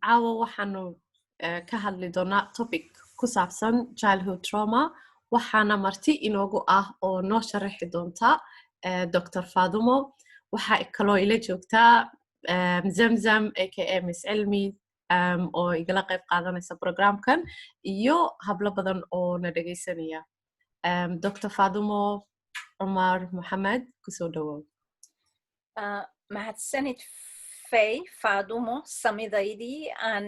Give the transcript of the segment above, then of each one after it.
caawa waxaanu ka hadli doonaa topic ku saabsan childhood trauma waxaana marti inoogu ah oo noo sharaxi doonta Dr. Fadumo waxa kaloo ila joogtaa ZamZam aka Miss Elmi oo igala qayb qaadanaysa programkan iyo hablo badan oo na dhageysanaya Dr. Fadumo Omar Mohamed kusoo dhawow mahadsanid Fadumo samidaydii aan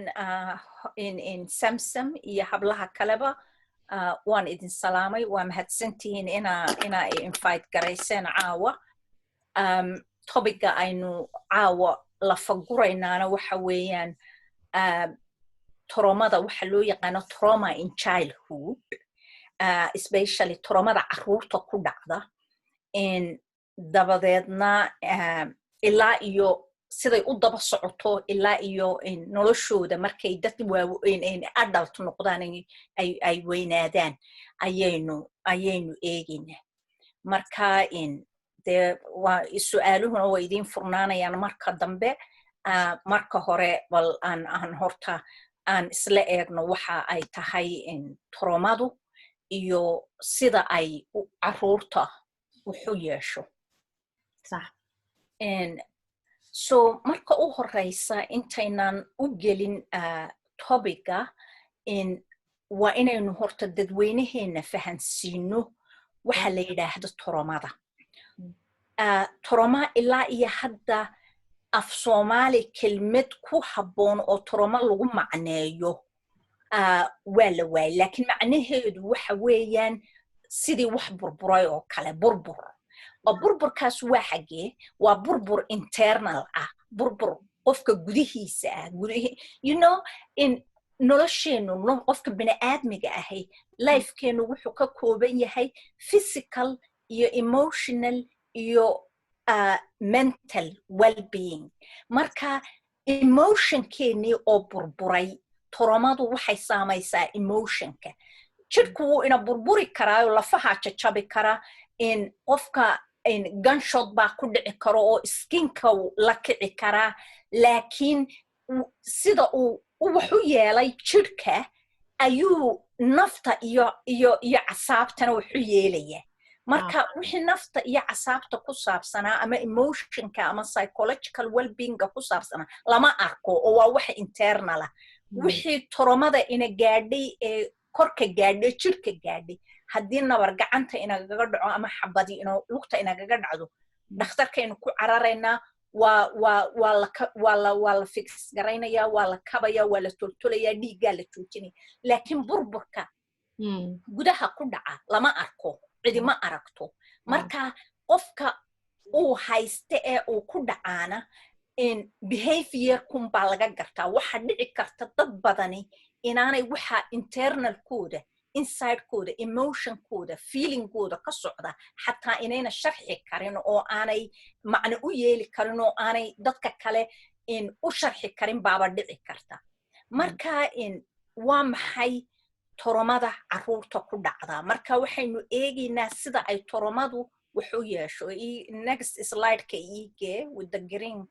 in ZamZam iyo hablaha kaleba waan idin salaamay waa mahadsantihiin inaa invite garayseen caawa topiga aynu caawa la faguraynaana waxa weeyaan traumada waxa loo yaqaano trauma in childhood especially traumada caruurta ku dhacda dabadeedna ilaa iyo siday u daba socoto ilaa iyo noloshooda markay dad adult noqdaan ay weynaadaan ayaynu eegaynaa marka su'aaluhuna waa idiin furnaanayaan marka dambe marka hore bal aan horta aan isla eegno waxa ay tahay traumadu iyo sida ay caruurta wuxu yeesho so marka u horeysa intaynan u gelin topiga waa inaynu horta dadweynaheena fahansiino waxa la yidhaahdo traumada trauma ilaa iyo hadda af Somali kelmad ku habboon oo trauma lagu macneeyo waa la waayay laakiin macnaheedu waxa weeyaan sidii wax burburay oo kale burbur burburkaas waa xagee waa burbur internal ah burbur qofka gudihiisa ah nolosheenu qofka bini'aadmiga ahay lifekeenu wuxuu ka kooban yahay physical iyo emotional iyo mental well-being marka emotionkeennii oo burburay traumadu waxay saamaysaa emotionka jidhku wuu ina burburi karaayo lafaha jajabi kara qofka gunshot baa ku dhici karo oo skinka la kici karaa laakiin sida uu wax u yeelay jidhka ayuu nafta iyo casaabtana wax u yeelaya marka wixii nafta iyo casaabta ku saabsanaa ama emotionka ama psychological well-beingka ku saabsanaa lama arko oo waa wax internal ah wixii traumada ina gaadhay ee korka gaadhay jidhka gaadhay haddii nabar gacanta inagaga dhaco ama xabadi lugta inagaga dhacdo dhakhtarkaynu ku cararaynaa waa la fix garaynayaa waa la kabayaa waa la toltolayaa dhiiggaa la joojinaya laakiin burburka gudaha ku dhaca lama arko cidi ma aragto marka qofka uu hayste ee uu ku dhacaana behaviorkun baa laga gartaa waxa dhici karta dad badani inaanay waxa internalkooda insidekooda emotionkooda feelingkooda ka socda xataa inayna sharxi karin oo aanay macno u yeeli karin oo aanay dadka kale u sharxi karin baaba dhici karta marka waa maxay traumada caruurta ku dhacda marka waxaynu eegaynaa sida ay traumadu wuxu yeesho next slide-ka iige with the green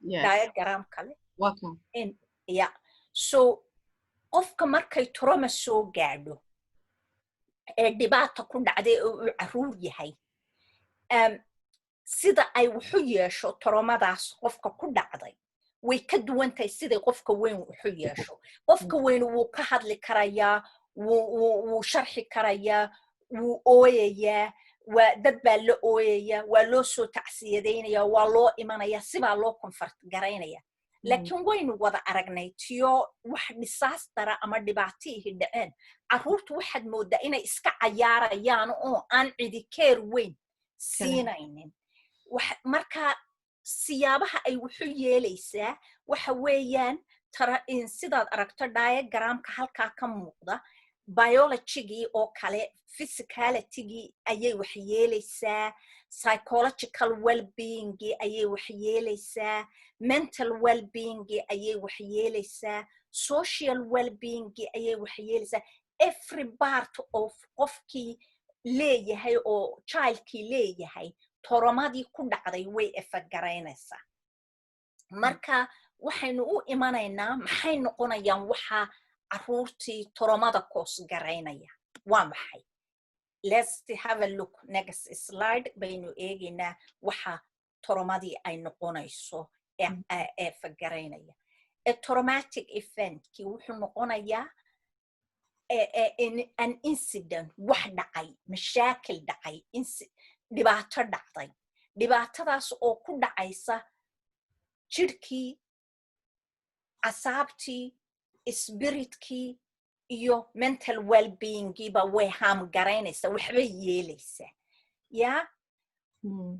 diagram kale so qofka markay trauma soo gaadho ee dhibaata ku dhacday oo uu caruur yahay sida ay wuxu yeesho traumadaas qofka ku dhacday way ka duwantahay siday qofka weyn wuxu yeesho qofka weyn wuu ka hadli karayaa wuu sharxi karayaa wuu ooyayaa dad baa la ooyaya waa loo soo tacsiyadaynaya waa loo imanaya sibaa loo comfort garaynaya laakiin waynu wada aragnay tiyo wax disaastara ama dhibaatihii dhaceen caruurtu waxaad moodaa inay iska cayaarayaan oo aan cidi keer weyn siinaynin marka siyaabaha ay wuxu yeelaysaa waxa weeyaan sidaad aragto diagramka halkaa ka muuqda biologigii oo kale physicalitygii ayay wax yeelaysaa psychological well-beingii ayay wax yeelaysaa mental well-beingii ayay wax yeelaysaa social well-beingii ayay wax yeelaysaa every part of qofkii leeyahay oo childkii leeyahay toromadii ku dhacday way efagaraynaysaa marka waxaynu u imanaynaa maxay noqonayaan waxa caruurtii traumada koos garaynaya waa maxay. Let's have a look next slide baynu eegaynaa waxa traumadii ay noqonayso ee fagaraynaya. A traumatic event ki wuxuu noqonayaa an incident wax dhacay, mashaakil dhacay, dhibaato dhacday, dhibaatadaas oo ku dhacaysa jirkii, asaabtii, spiritkii iyo mental well-beinggiiba way haam garaynaysa, waxbay yeelaysa. Yeah?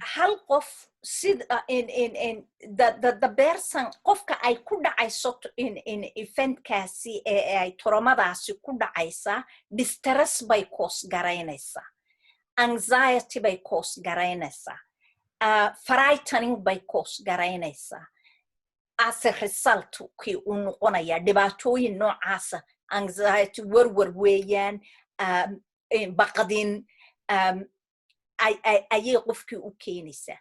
Hal qof sida the person qofka ay ku dhacayso in eventkaasi ee ay traumadaasi ku dhacaysa, distress bay koos garaynaysa, anxiety bay koos garaynaysa, frightening bay koos garaynaysa. As a result kii uu noqonaya dhibaatooyin noocaasa, anxiety, warwar weeyaan, baqdin, ayay qofkii u keenaysaa.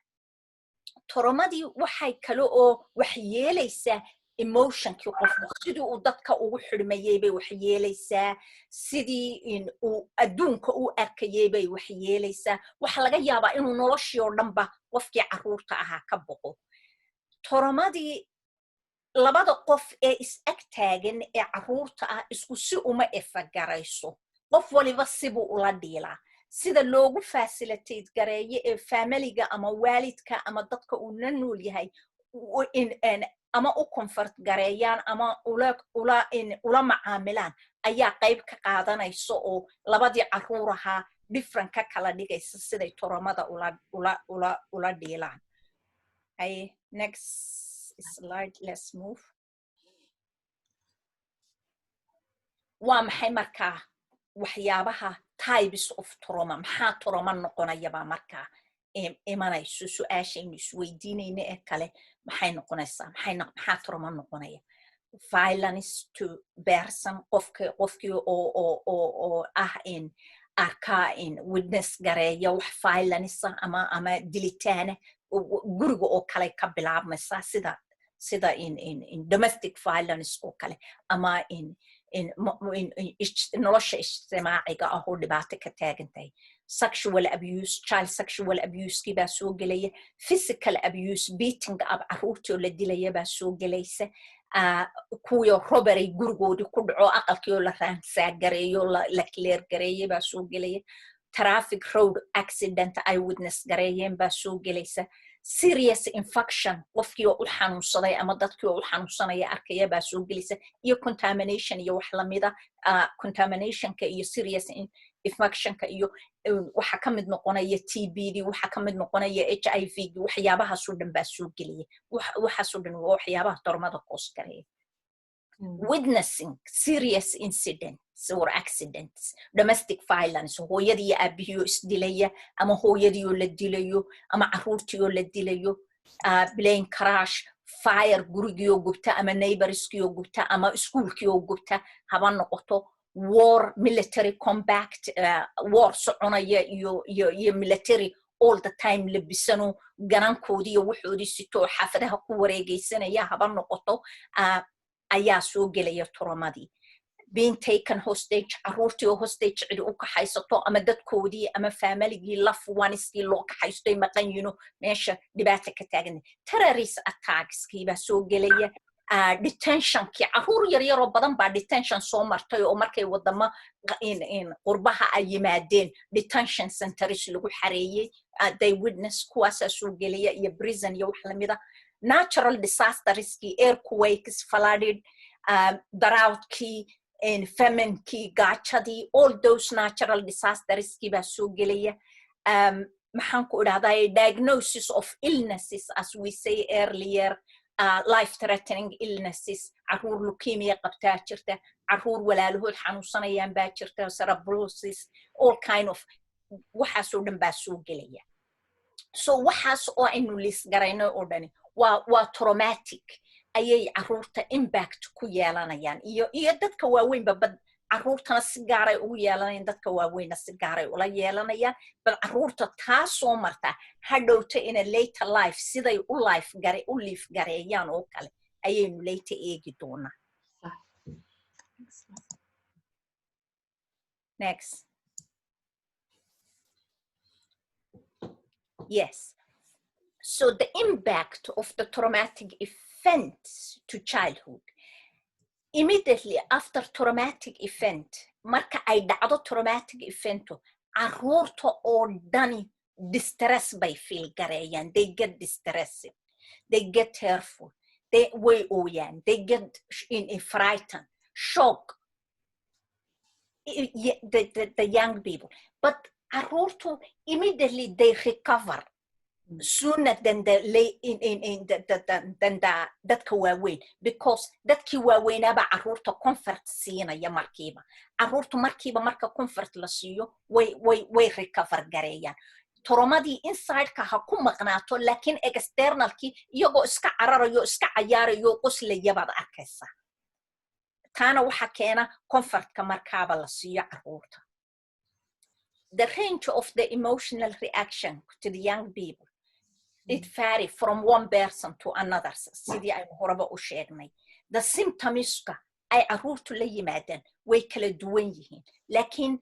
Traumadii waxay kale oo wax yeelaysaa emotionkii qofka, sidii uu dadka ugu xidhmayay bay wax yeelaysaa, sidii uu adduunka u arkayay bay wax yeelaysaa. Waxa laga yaabaa inuu noloshii oo dhanba qofkii caruurta ahaa ka boqo. Traumadii labada qof ee is-ag taagan ee caruurta ah isku si uma efagarayso, qof waliba sibuu ula dhiilaa. Sida loogu facilitate gareeye ee familiga ama waalidka ama dadka uu la nool yahay ama u comfort gareeyaan ama ula macaamilaan ayaa qayb ka qaadanayso oo labadii caruur ahaa different ka kala dhigaysa siday traumada ula dhiilaan. Next slide, let's move. Waa maxay markaa waxyaabaha types of trauma, maxaa trauma noqonayaba markaa imanayso su'aashaynu isweydiinayna ee kale maxay noqonaysaa, maxaa trauma noqonaya. Violence to person, qofkii oo ah arkaa witness gareeya wax violence ama dilitaana guriga oo kale ka bilaabmaysa, sida domestic violence oo kale ama nolosha ijtimaaciga ah oo dhibaato ka taagantahay. Sexual abuse, child sexual abuse kii baa soo gelaya. Physical abuse, beating up caruurtii oo la dilaya baa soo gelaysa. Kuwii robbery gurigoodii ku dhaco aqalkii oo la raansaagareeyo la clear gareeyay baa soo gelaya. Traffic road accident ay witness gareeyeen baa soo gelaysa. Serious infection, qofkii oo u xanuunsaday ama dadkii oo u xanuunsanaya arkaya baa soo gelaysa. Iyo contamination iyo wax lamida, contaminationka iyo serious infectionka iyo waxa ka mid noqonaya TBD, waxa ka mid noqonaya HIV, waxyaabahaasoo dhan baa soo gelaya. Waxaasoo dhan waa waxyaabaha traumada koos gareeya. Witnessing serious incidents or accidents, domestic violence, hooyadii iyo aabihii oo isdilaya ama hooyadii oo la dilayo ama caruurtii oo la dilayo, plane crash, fire gurigii oo gubta ama neighborskii oo gubta ama iskuulkii oo gubta haba noqoto, war, military combat, war soconaya iyo military all the time labisano garankoodii iyo wuxoodii sito xaafadaha ku wareegaysanaya haba noqoto, ayaa soo gelaya traumadii. Being taken hostage, caruurtii oo hostage cidi u kaxaysato ama dadkoodii ama familigii laf waniskii loo kaxaystoy maqan yino meesha dhibaata ka taagan. Terrorist attackskii baa soo gelaya. Detentionkii, caruur yaryaroo badan baa detention soo martay oo markay wadamo qurbaha ay yimaadeen detention centers lagu xareeyey, they witness kuwaasaa soo gelaya iyo prison iyo wax lamida. Natural disasterskii, earthquakes, flooded, droughtkii, famine-kii, gaajadii, all those natural disasterskii baa soo gelaya. Maxaan ku idhahdaa, diagnosis of illnesses, as we say earlier, life-threatening illnesses, caruur leukemia qabtaa jirta, caruur walaalahood xanuunsanayaan baa jirta, cerebrosis, all kind of waxaasoo dhan baa soo gelaya. So waxaas oo aynu lis garayno oo dhani waa traumatic, ayay caruurta impact ku yeelanayaan iyo dadka waaweynba bad caruurtana si gaaray ugu yeelanayaan, dadka waaweyna si gaaray ula yeelanayaan. Bal caruurta taasoo marta hadhowta in a later life siday u life gareeyaan oo kale ayaynu later eegi doonaa. Next. Yes. So the impact of the traumatic events to childhood. Immediately after traumatic event, marka ay dhacdo traumatic event, caruurta oo dhani distress bay feel gareeyaan. They get distressed. They get tearful. They way ooyaan. They get frightened, shock. The young people. But caruurtu immediately they recover sooner than dadka waaweyn, because dadkii waaweynaaba caruurta comfort siinaya markiiba. Caruurtu markiiba marka comfort la siiyo way recover gareeyaan. Traumadii inside-ka ha ku maqnaato, laakiin externalkii iyagoo iska cararayo, iska cayaarayo, qoslaya baad arkaysaa. Taana waxa keena comfortka markaaba la siiyo caruurta. The range of the emotional reaction to the young people, it varies from one person to another. Sidii ay horaba u sheegnay. The symptomska ay caruurtu la yimaadaan way kala duwan yihiin. Laakiin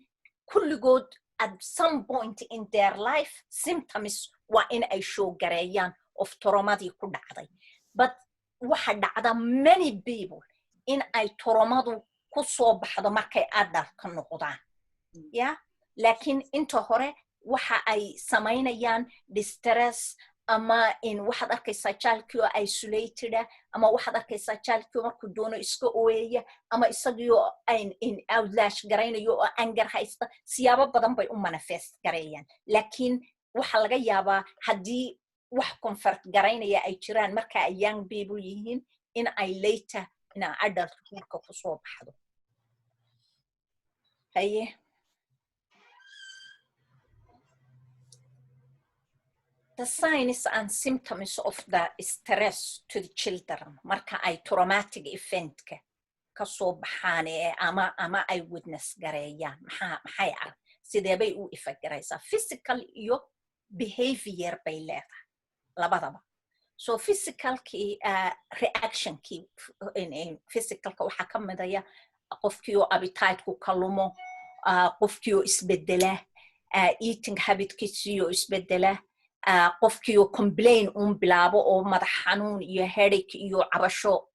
kulligood at some point in their life, symptoms waa in ay show gareeyaan of traumadii ku dhacday. But waxa dhacda many people in ay traumadu ku soo baxdo markay adultka noqdaan. Yeah? Laakiin inta hore waxa ay samaynayaan distress, ama in waxaad arkaysaa childkii oo isolated, ama waxaad arkaysaa childkii markuu doono iska ooyaya, ama isagoo in outlash garaynayo oo anger haysta. Siyaabo badan bay u manifest gareeyaan. Laakiin waxa laga yaabaa haddii wax comfort garaynaya ay jiraan marka ay young people yihiin, in ay later in adulthoodka ku soo baxdo. Haye. The signs and symptoms of the stress to the children marka ay traumatic event ka soo baxaan ama ay witness gareeyaan. Maxay arag sidee bay u effect garaysaa? Physical iyo behavior bay leedahay labadaba. So physicalki reactionki in physicalka waxa ka midaya qofkii oo appetite-ku ka lumo, qofkii oo isbedela, eating habitkiisii oo isbedela, qofkii oo complain bilaabo oo madax xanuun iyo headache iyo cabasho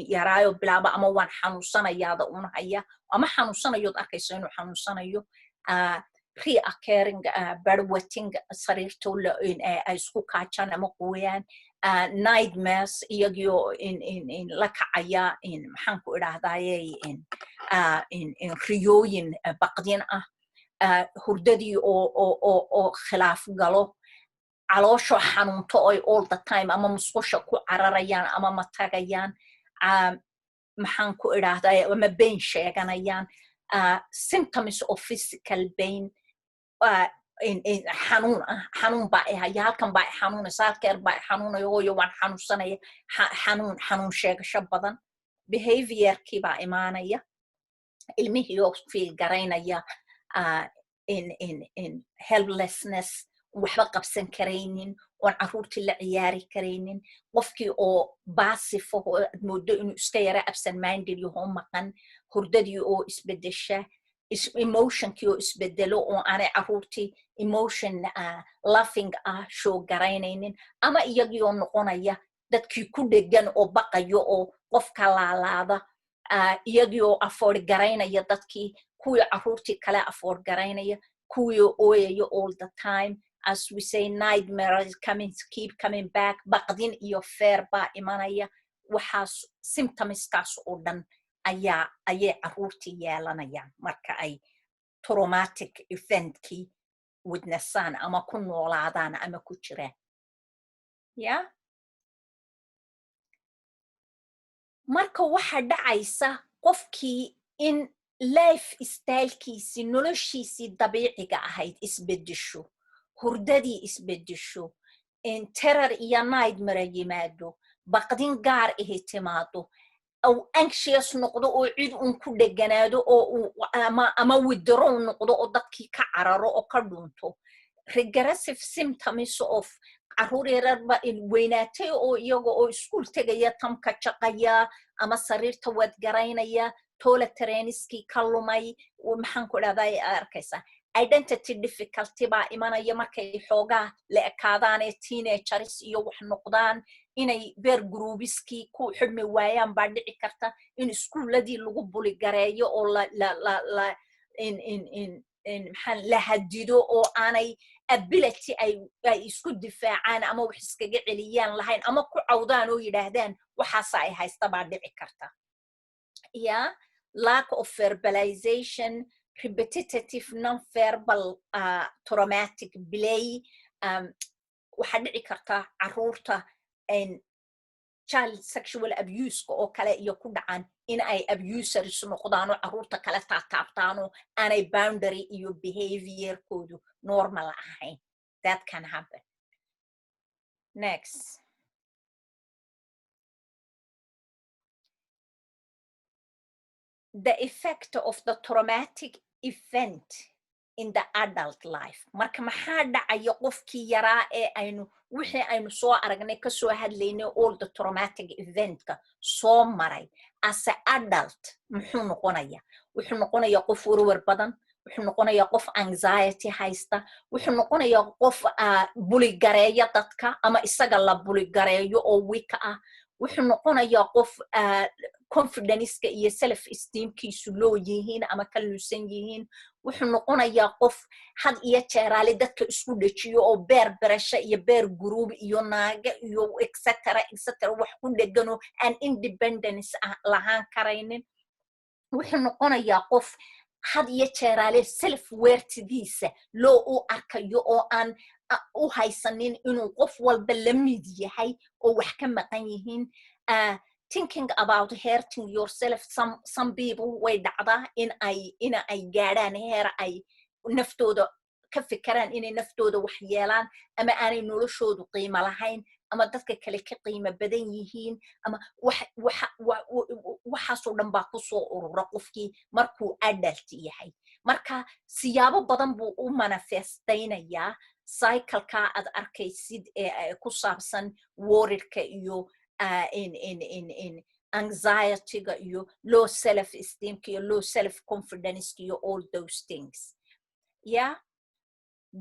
yaraayo bilaabo, ama waan xanuunsanayaada haya, ama xanuunsanayood arkayso inuu xanuunsanayo. Reoccurring bedwetting, sariirto ay isku kaajaan ama qoyaan. Nightmares, iyagoo in la kacaya maxaan ku idhaahdaye in riyooyin baqdin ah. Hurdadii oo khilaaf galo, caloosho xanuunto ay all the time, ama musqusha ku cararayaan ama matagayaan. Maxaan ku idhaahdaye ama pain sheeganayaan. Symptoms of physical pain, xanuun baa haya, halkan baa xanuunaysa, halkeer baa xanuunayo, hooyo waan xanuunsanaya, xanuun sheegasho badan. Behaviorkii baa imaanaya, ilmihii oo feel garaynaya in helplessness, waxba qabsan karaynin, oon caruurtii la ciyaari karaynin. Qofkii oo baasifo oo aad moodo inuu iska yara absent minded yaho maqan. Hurdadii oo isbedesha, emotionkii oo isbedelo oo aanay caruurtii emotion laughing show garaynaynin, ama iyagii oo noqonaya dadkii ku dhegan oo baqayo oo qofka laalaada. Iyagii oo afford garaynaya dadkii, kuwii caruurtii kale afford garaynaya, kuwii oo ooyayo all the time. As we say, nightmares keep coming back. Baqdin iyo fear baa imanaya. Waxaas symptomskaas oo dhan ayay caruurtii yeelanayaan marka ay traumatic eventkii witnessaan ama ku noolaadaan ama ku jiraan. Yeah? Marka waxa dhacaysa qofkii in life stylekiisii, noloshiisii dabiiciga ahayd isbedesho, hurdadii isbedesho, terror iyo nightmare yimaado, baqdin gaar timaado, أو anxious نقطة أو عيد أنكو دجنادو أو ama withdraw نقطة أو دكي كعرارو أو كردونتو regressive symptoms of caruur yararba in weynaatay oo iyaga oo iskuul tegaya tamka shaqaya ama sariirta wad garaynaya tola trainiski kalumay maxaan ku dhahday arkaysa identity difficulty ba imanaya markay xoogaa la ekaadaan ee teenagers iyo wax noqdaan inay beer groupiski ku xidhmi waayaan baa dhici karta in iskuuladii lagu buli gareeyo oo la maxaan la hadido oo aanay ability ay isku difaacaan ama wax iskaga celiyaan lahayn ama ku cawdaan oo yidhaahdaan waxaas ay haysta baa dhici karta lack of verbalization repetitive non-verbal traumatic delay waxa dhici karta caruurta child sexual abuse oo kale iyo ku dhacaan in ay abusers noqdaan oo caruurta kale taabtaan oo aanay boundary iyo behavior koodu normal ahayn. That can happen. Next. The effect of the traumatic event in the adult life. Marka maxaa dhacaya qofkii yaraa ee wixii aynu soo aragnay ka soo hadlaynay all the traumatic event-ka soo maray as an adult muxuu noqonaya? Wuxuu noqonaya qof warwar badan, wuxuu noqonaya qof anxiety haysta, wuxuu noqonaya qof bully gareeya dadka ama isaga la bully gareeyo oo weak ah, wuxuu noqonaya qof confidence-ka iyo self esteem-kiisu loo yihiin ama ka luusan yihiin, wuxuu noqonayaa qof had iyo jeeraale dadka isku dhajiyo oo beer barasho iyo beer group iyo naaga iyo etc wax ku dhegano aan independence lahaan karaynin, wuxuu noqonayaa qof had iyo jeeraale self worthigiisa loo u arkayo oo aan u haysanin inuu qof walba la mid yahay oo wax ka maqan yihiin. Thinking about hurting yourself, some people way dhacda in ay gaadhaan heer ay naftooda ka fikiraan inay naftooda wax yeelaan ama aanay noloshoodu qiimo lahayn ama dadka kale ka qiimo badan yihiin ama waxaasoo dhan baa ku soo urura qofkii markuu adult yahay. Marka siyaabo badan buu u manifestaynayaa cycle-ka aad arkaysid ee ku saabsan worry-ka iyo in anxiety-ga iyo low self-esteem-ka iyo low self-confidence-ka iyo all those things.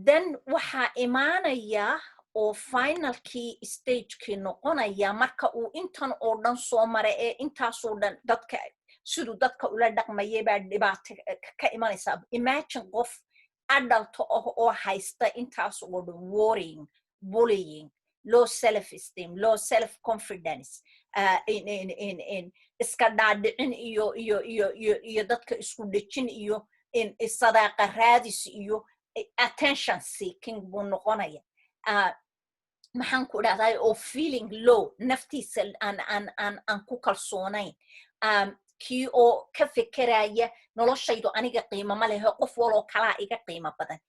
Then waxaa imaanaya oo finalkii stage-kii noqonaya marka uu intan oo dhan soo maray ee intaasoo dhan dadka siduu dadka ula dhaqmayay baa dhibaato ka imanaysa. Imagine qof adult oo haysta intaas oo dhan worrying, bullying, low self-esteem, low self-confidence, iska dhaadhicin iyo dadka isku dhejin iyo sadaaqa raadis iyo attention seeking buu noqonaya. Maxaan ku dhahday oo feeling low, naftiisa aan ku kalsoonayn, kii oo ka fikiraya noloshaydu aniga qiimo ma lehe qof waloo kalaa iga qiimo badan.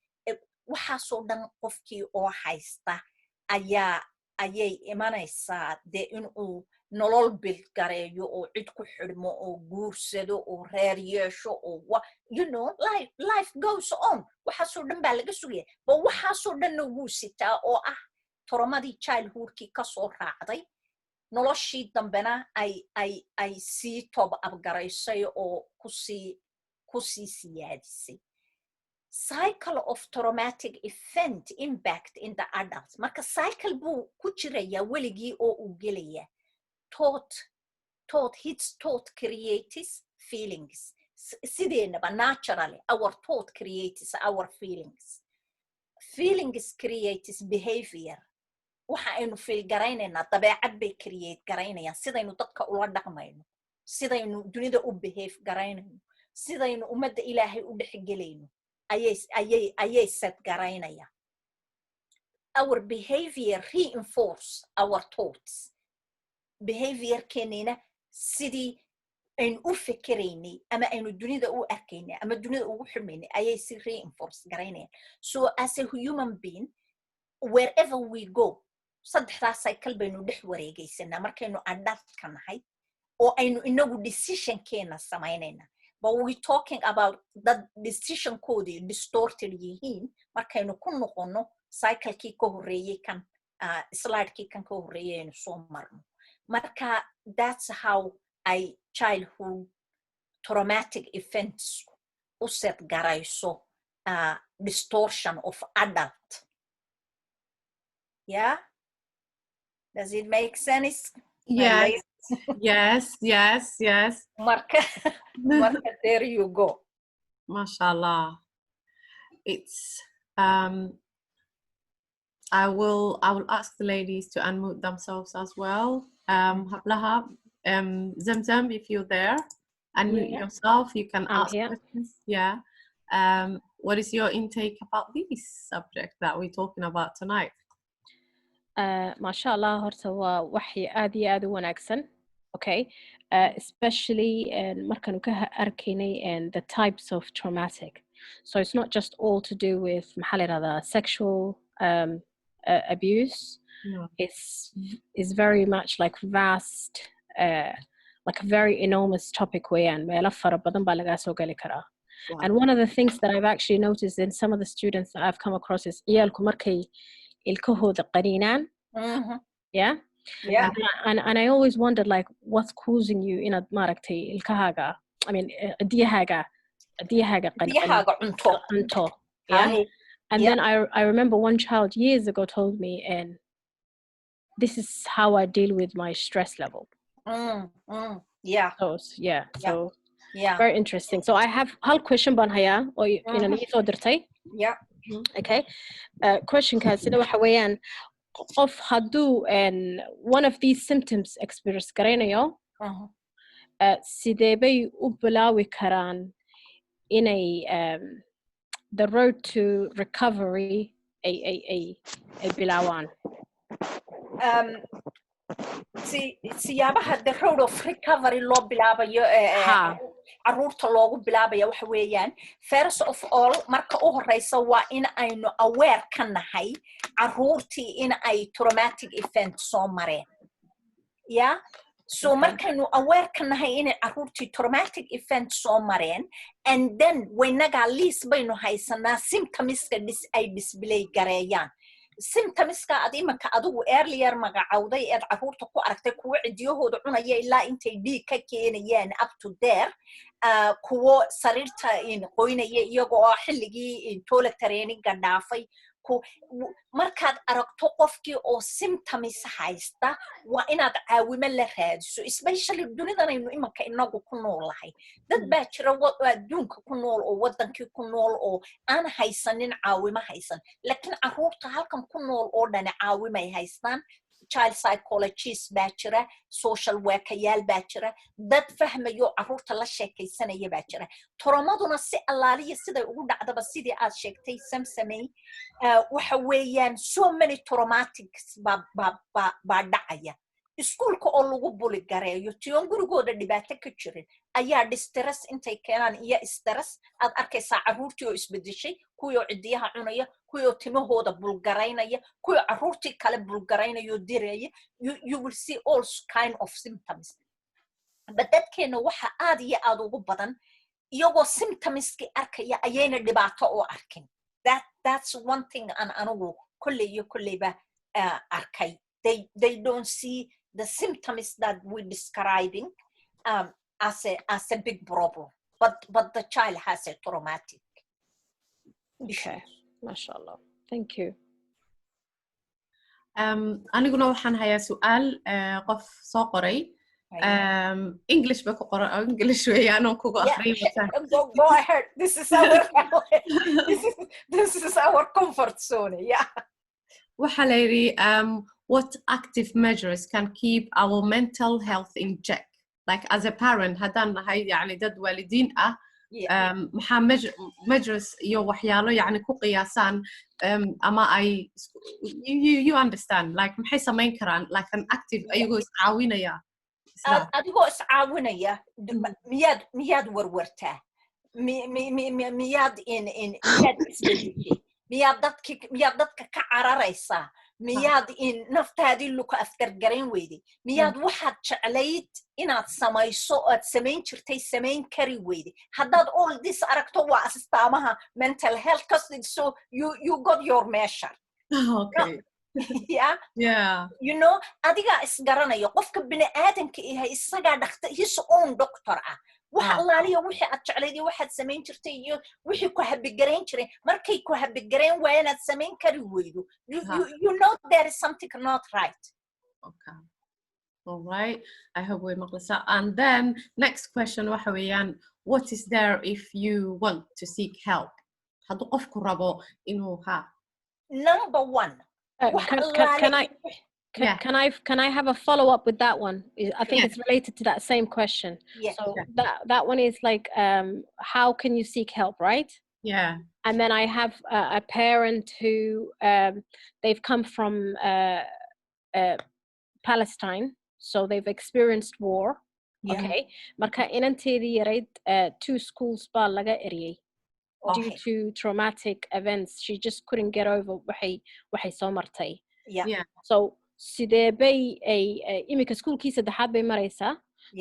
Waxaasoo dhan qofkii oo haysta ayay imanaysaa dee inuu nolol bil gareeyo oo cid ku xidhmo oo guursado oo reer yeesho oo life goes on. Waxaasoo dhan baa laga sugaya ba waxaasoo dhanna wuu sitaa oo ah toromadii childhoodkii ka soo raacday, noloshii dambena ay sii tob abgaraysay oo kusii siyaadisay. Cycle of traumatic event impact in the adults. Marka cycle buu ku jiraya weligii oo uu gelaya. Thought creates feelings. Sideenaba naturally our thought creates our feelings. Feelings creates behavior. Waxa aynu feel garaynayna dabeecad bay create garaynayaan sidaynu dadka ula dhaqmayno, sidaynu dunida u behave garaynayno, sidaynu ummadda Ilaahay u dhexgelayno ayay set garaynaya. Our behavior reinforce our thoughts. Behavior keenina sidii aynu u fikiraynay ama aynu dunida u arkaynay ama dunida ugu xirmaynay ayay si reinforce garaynayaan. So as a human being, wherever we go, saddexdaas cycle baynu dhex wareegaysanaa markaynu adult ka nahay oo aynu inagu decision keena samaynayna. but we're talking about that decision code distorted yihiin markaynu ku noqono cycle-kii ka horreeyay kan slide-kii kan ka horreeyay aynu soo marno marka that's how childhood traumatic events u set garayso distortion of adult. Yeah? Does it make sense? Yes. Yes. Marka, there you go. MashaAllah. It's I will ask the ladies to unmute themselves as well. Hablaha, ZamZam, if you're there, unmute yourself. You can ask questions. Yeah. What is your intake about this subject that we're talking about tonight? MashaAllah, horta waa waxay aad iyo aad u wanaagsan. Okay. Especially markanu ka arkaynay the types of traumatic. So it's not just all to do with sexual abuse. No. It's very much like vast, like a very enormous topic weyan meelo fara badan baa laga soo gali karaa. And one of the things that I've actually noticed in some of the students that I've come across is ciyaalku markay ilkahooda qaniinaan. Yeah. And I always wondered like what's causing you inaad maaragtay ilkahaaga adiyahaaga cunto. Yeah. And then I remember one child years ago told me, and this is how I deal with my stress level. Yeah. So very interesting. So I have hal question baan hayaa oo inaan ii soo dirtay. Yeah. Okay. Questionkaasina waxa weeyaan qof hadduu one of these symptoms experience garaynayo sidee bay u bilaawi karaan inay the road to recovery ay bilaawaan? siyaabaha the road of recovery loo bilaabayo caruurta loogu bilaabayo waxa weeyaan first of all marka u horeysa waa in aynu aware ka nahay caruurtii in ay traumatic event soo mareen. Yeah. So markaynu aware ka nahay in caruurtii traumatic event soo mareen and then waynaga least baynu haysanaa symptomska ay display gareeyaan. symptomska ad imanka adigu earlier magacawday ee caruurta ku aragtay kuwa cidiyahooda cunaya ilaa intay dhiig ka keenayaan up to there kuwa sariirta qoynaya iyagoo xilligii toilet training-ga dhaafay markaad aragto qofkii oo symptoms haysta waa inaad caawimo la raadiso especially dunidan aynu imanka inagu ku noolahay dad baa jira adduunka ku nool oo wadankii ku nool oo aan haysanin caawimo haysan laakiin caruurta halkan ku nool oo dhan caawimay haystaan child psychologist baa jira social worker-yaal baa jira dad fahmayo caruurta la sheekaysanaya baa jira toromaduna si allaaliya siday ugu dhacdaba sidii aad sheegtay samsamay waxa weeyaan so many traumatics baa dhacaya iskuulka oo lagu buli gareeyo tiyoon gurigooda dhibaato ka jirin ayaa distress intay keenaan iyo stress aad arkaysaa caruurtii oo isbedeshay kuwii oo cidiyaha cunaya kuwii oo timahooda bulgaraynaya kuwii caruurtii kale bulgaraynayo diraya you will see all kind of symptoms but dadkeena waxa aad iyo aad ugu badan iyagoo symptomski arkaya ayayna dhibaato oo arkin that's one thing anigu kolleyba arkay they don't see the symptoms that we're describing as a big problem but the child has a traumatic okay mashallah thank you aniguna waxaan hayaa su'aal qof soo qoray English ba ku qoran oo English weeyaan oo kugu akhriyo go ahead this is our comfort zone yeah waxa la yiri what active measures can keep our mental health in check like as a parent hadan nahay yani dad walidiin ah maxaa measures iyo waxyaalo yani ku qiyaasan ama ay you understand like maxay samayn karaan like an active ayagoo iscaawinaya adigoo iscaawinaya miyaad warwartaa miyaad isbedeshay miyaad dadka ka cararaysaa miyaad in naftaadii luka afgargarayn weyday miyaad waxaad jeclayd inaad samayso aad samayn jirtay samayn kari weyday haddaad all this aragto waa astaamaha mental health so you got your measure. Okay. Yeah. You know, adiga isgaranayo qofka bini aadanka yahay isaga dhakhtar his own doctor ah. waxa allaaliya wixii aad jeclayd waxaad samayn jirtay iyo wixii ku habigarayn jiray markay ku habigarayn waayeen aad samayn kari weydo you know there is something not right. Okay. All right. I hope we maqlisa. And then next question waxa weeyaan, what is there if you want to seek help? Hadduu qofku rabo inuu Number one. Can I have a follow-up with that one? I think it's related to that same question. Yeah. So that one is like, how can you seek help, right? Yeah. And then I have a parent who they've come from Palestine, so they've experienced war. Yeah. Okay. Marka inanteedii yarayd 2 schools baa laga eriyay. Due to traumatic events, she just couldn't get over waxay soo martay. Yeah. So sidee bay imika schoolkii saddexaad bay maraysaa.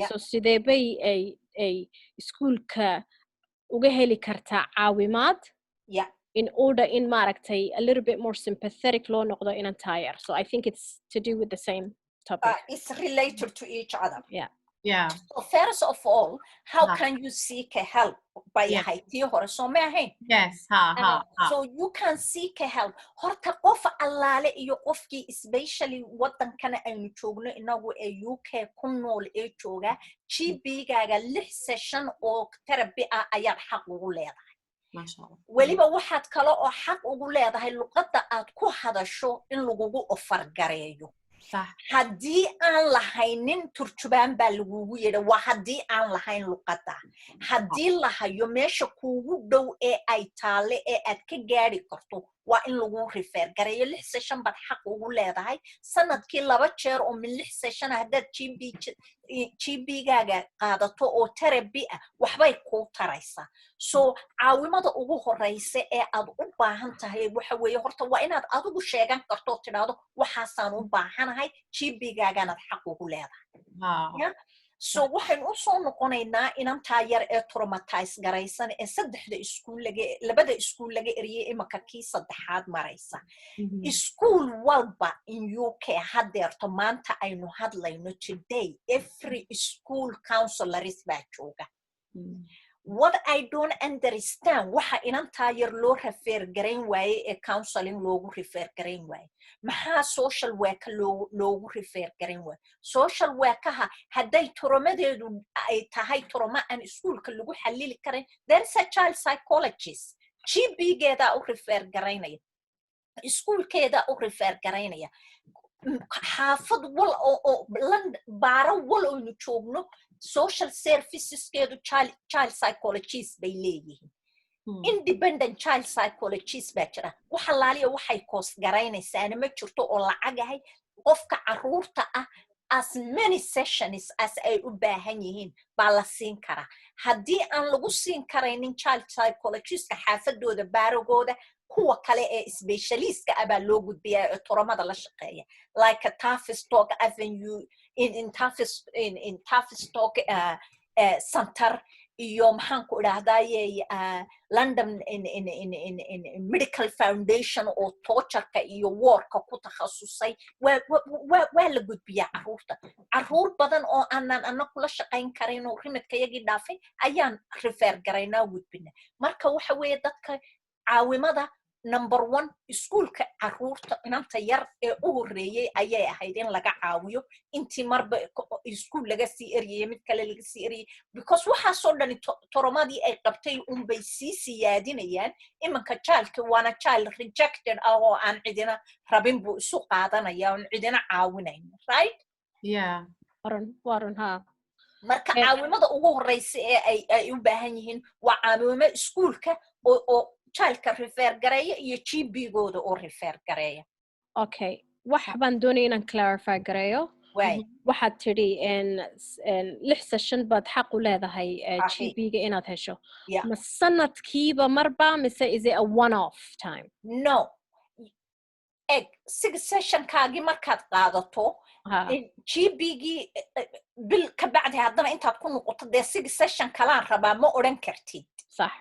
So sidee bay schoolka uga heli kartaa caawimaad. In order in maaragtay a little bit more sympathetic loo noqdo inan taayar. So I think it's to do with the same topic. It's related to each other. Yeah. So first of all, how can you seek help? By haytii hore soo ma ahayn? Yes. So you can seek help. Horta qof allaale iyo qofkii especially wadankana aynu joogno inagu ee UK ku nool ee jooga GP-gaaga 6 session oo therapy ah ayaad xaq ugu leedahay. Mashallah. weliba waxaad kale oo xaq ugu leedahay luqadda aad ku hadasho in lagugu ofar gareeyo. haddii aan lahaynin turjubaan baa lagugu yeedha waa haddii aan lahayn luqadda. haddii la hayo meesha kuugu dhow ee ay taale ee aad ka gaari karto waa in lagu refer gareeyo. 6 session baad xaq ugu leedahay sanadkii 2 jeer oo min 6 session haddaad GP-gaaga qaadato oo therapy ah waxbay kuu taraysaa. So caawimada ugu horeysa ee aad u baahan tahay waxa weeye horta waa inaad adigu sheegan karto tidhaahdo waxaasaan u baahanahay GP-gaaganaad xaq ugu leedahay. So waxaan u soo noqonaynaa inantaa yar ee traumatize garaysan ee 2 iskuul laga eriyay imaka kii saddexaad maraysa. Iskuul walba in UK hadeerto maanta aynu hadlayno today every school counselors baa jooga. What I don't understand waxa inantaa yar loo refer garayn waaye ee counseling loogu refer garayn waaye. maxaa social work loogu refer garayn waaye. Social workaha hadday traumadeedu ay tahay trauma aan iskuulka lagu xalili karin, there is a child psychologist. GP-geeda u refer garaynaya. iskuulkeeda u refer garaynaya. xaafad wal oo baaro wal oo nu joogno social services keedu child psychologist bay leeyihiin. Independent child psychologist baa jira. waxa laaliya waxay koos garaynaysaa ma jirto oo lacagahay qofka caruurta ah as many sessions as ay u baahan yihiin baa la siin karaa. haddii aan lagu siin karaynin child psychologist-ka xaafadooda baaragooda kuwa kale ee specialist-ka ah baa loo gudbiyaa ee traumada la shaqeeya like a Tavistock Avenue in Tavistock center iyo maxaan ku idhahdaayey London in medical foundation oo tortureka iyo warka ku takhasusay waa la gudbiyaa caruur badan oo aanan kula shaqayn karin oo rimadkayagii dhaafay ayaan refer garaynaa gudbina. marka waxa weeye dadka caawimada number 1 iskuulka caruurta inanta yar ee u horeeyay ayay ahayd in laga caawiyo intii marba iskuul laga sii eriyay mid kale laga sii eriyay because waxa soo dhan traumadii ay qabtay bay sii siyaadinayaan. imanka childka waana child rejected oo aan cidina rabin buu isu qaadanaya oo cidina caawinayn, right? waran ha. marka caawimada ugu horeysa ee ay u baahan yihiin waa caawimo iskuulka oo childka refer gareeya iyo GP-gooda oo refer gareeya. Okay, wax baan doonay inaan clarify gareeyo. waxaad tidhi 6 session baad xaq u leedahay GP-ga inaad hesho. ma sanadkiiba marba mise is it a one-off time? No, eg sessionkaagii markaad qaadato GP-gii bil ka bacdi haddana intaad ku noqoto dee session kalaan rabaa ma odhan kartid صح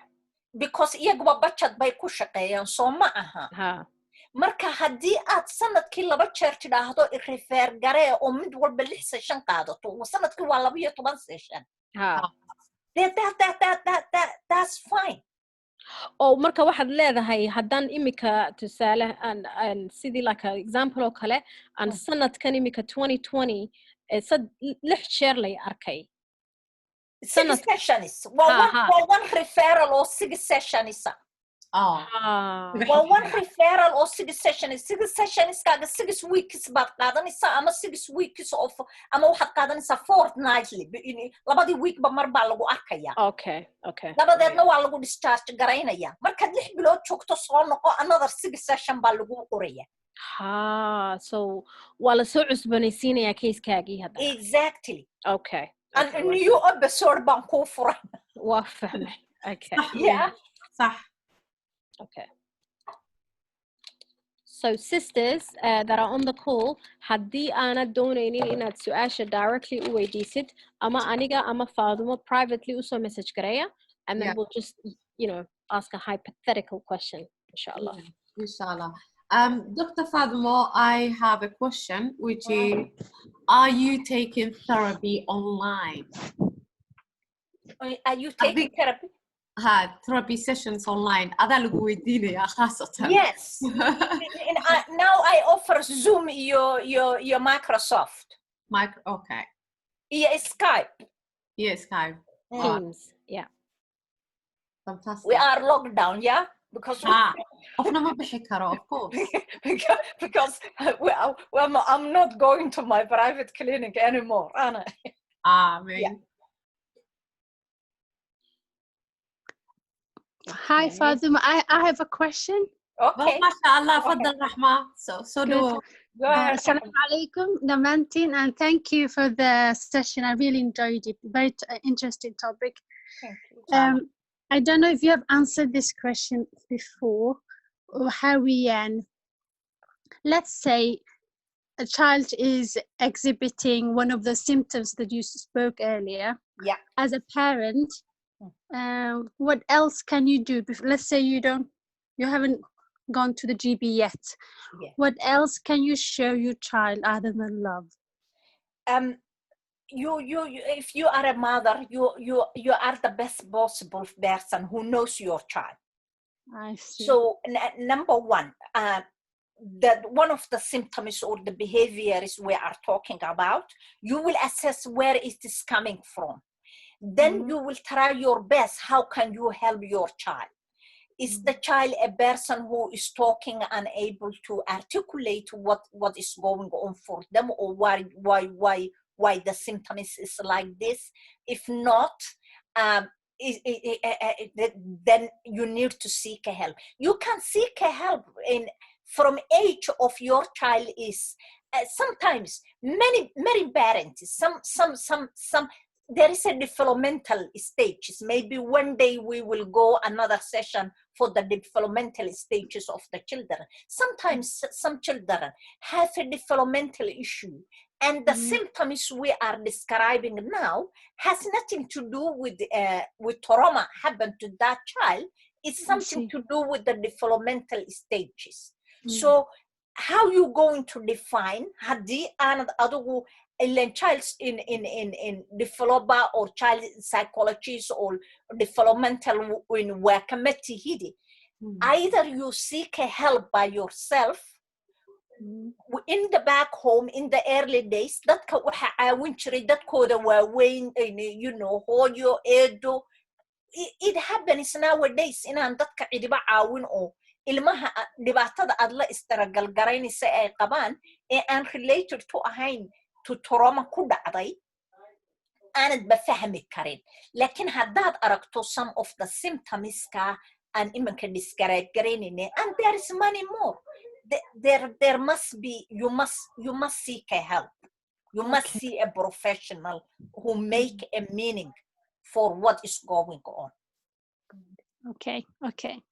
because iyaguba budget bay ku shaqeeyaan soo ma aha marka haddii aad sanadkii 2 jeer tidhaahdo refer garee oo mid walba 6 session qaadato sanadkii waa 12 session that's fine oo marka waxaad leedahay haddaan imika tusaale aan sidii like an example oo kale aan sanadkan imika 2020 6 jeer lay arkay sessions one referral or 6 sessions one referral or 6 sessions kaaga 6 weeks baad qaadanaysaa ama 6 weeks of ama waxaad qaadanaysaa fortnightly labadii week ba mar baa lagu arkaya okay dabadeedna waa lagu discharge garaynaya markaad 6 bilood joogto soo noqo another 6 session baa lagu qoraya so waa la soo cusboonaysiinaya case-kaagii hadda exactly okay and new episode baan kuu furan waa fahmay okay yeah صح Okay. So sisters that are on the call, haddii aanad doonaynin inaad su'aasha directly u weydiisid ama aniga ama Fadumo privately usoo message gareeya and then we'll just ask a hypothetical question inshallah. Inshallah. Dr. Fadumo, I have a question which is, are you taking therapy online? Are you taking therapy? Therapy sessions online. Ada lagu weydiinaya khaasatan. Yes. Now I offer Zoom your Microsoft. Okay. Yeah, Skype. Yeah, Skype. Teams. Yeah. Fantastic. We are locked down, yeah? Because of course. because I'm not going to my private clinic anymore, Anna. Yeah. Hi, Fadumo. I have a question. Okay. MashaAllah, Faddal Rahma. So do. Assalamu alaikum, Namantin, and thank you for the session. I really enjoyed it. Very interesting topic. Thank you. I don't know if you have answered this question before, or how we let's say a child is exhibiting one of the symptoms that you spoke earlier. Yeah. As a parent, what else can you do? Let's say you haven't gone to the GP yet. Yeah. What else can you show your child other than love? You if you are a mother, you are the best possible person who knows your child. I see. So number one, that one of the symptoms or the behaviors we are talking about, you will assess where it is coming from. Then you will try your best. How can you help your child? Is the child a person who is talking and able to articulate what is going on for them, or why the symptom is like this? If not, then you need to seek a help. You can seek a help from age of your child is sometimes many parents, some there is a developmental stages. Maybe one day we will go another session for the developmental stages of the children. Sometimes some children have a developmental issue, and the symptoms we are describing now has nothing to do with trauma happened to that child. It's something to do with the developmental stages. So how you going to define hadi and adugu child in developer or child psychologist or developmental in wakamati hidi? Either you seek a help by yourself in the back home in the early days. Dadka waxa caawin jiray dadkooda waaweyn, hooyo eedo. It happens nowadays inaan dadka cidiba caawin oo ilmaha dhibaatada aad la istiragal garaynaysa ay qabaan ee aan related to ahayn to trauma ku dhacday aanad ba fahmi karin. Laakiin haddaad aragto some of the symptoms ka aan imanka describe garaynayne, and there is many more, there must be, you must seek a help. You must see a professional who make a meaning for what is going on. Okay,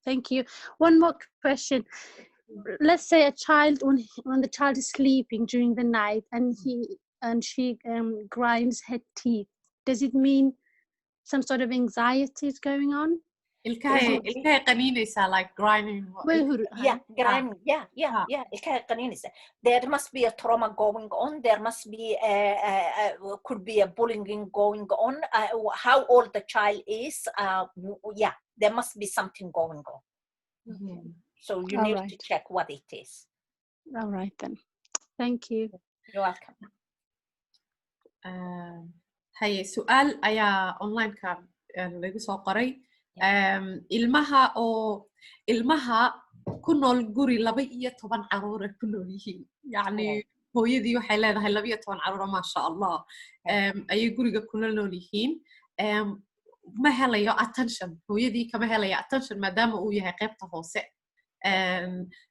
thank you. One more question. let's say a child, when the child is sleeping during the night and she grinds her teeth, does it mean some sort of anxiety is going on? ilkahay qaniinaysa like grinding. Grinding. Yeah. Ilkahay qaniinaysa. There must be a trauma going on. There must be could be a bullying going on. How old the child is, there must be something going on. So you need to check what it is. All right then. Thank you. You're welcome. Haye su'aal ayaa online-ka lagu soo qoray. ilmaha ku nool guri 12 caruur ku nool yihiin. Yani hooyadii waxay leedahay 12 caruur ma sha Allah. Ay guriga ku nool yihiin. Ma helayo attention. Hooyadii kama helayo attention maadaama uu yahay qaybta hoose.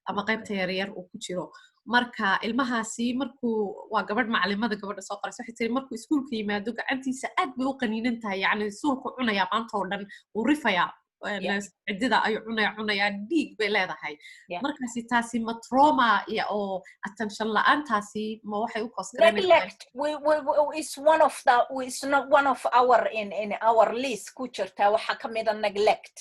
Ama qaybta yaryar uu ku jiro. Marka ilmahaasi markuu waa gabadh macallimada gabadha soo qorayso waxay tiri markuu iskuulka yimaado gacantiisa aad bay u qaniinan tahay yani suulku cunaya maanta oo dhan uu rifaya cidida ayuu cunaya dhiig bay leedahay markaasi taasi ma trauma oo attention la'aantaasi ma waxay u koosgaranaysaa neglect is not one of our in our list ku jirta waxa kamid neglect.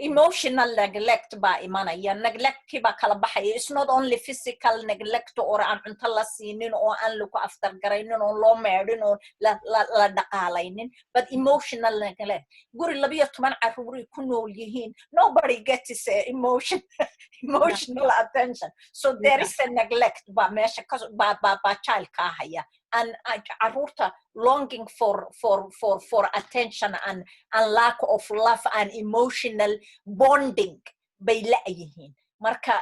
Emotional neglect ba imanaya. Neglect kiba kala baxaya. It's not only physical neglect or aan cunto la siinin oo aan lagu aftar garaynin oo loo meedhin oo la dhaqaalaynin, but emotional neglect. Guri 12 caruur ku nool yihiin, nobody gets emotional attention. So there is a neglect ba meesha ba child ka haya. And caruurta longing for attention and lack of love and emotional bonding bay la'yihiin. Marka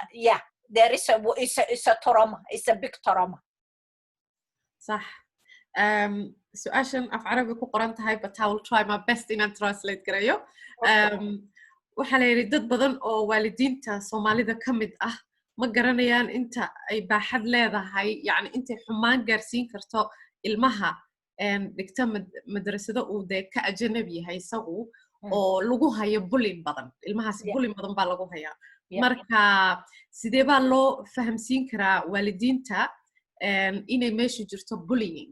there is a trauma. It's a big trauma. صح. سؤال af Arabi ku qoran tahay, but I will try my best in translate garayo. Waxa la yiri dad badan oo waalidiinta Soomaalida kamid ah ma garanayaan inta ay baaxad leedahay, yani intay xumaan gaarsiin karto ilmaha dhigta madrasada uu ka ajnabi yahay isagu oo lagu hayo bullying badan. Ilmahaas bullying badan baa lagu hayaa. Marka sidee baa loo fahamsiin karaa waalidiinta inay meesha jirto bullying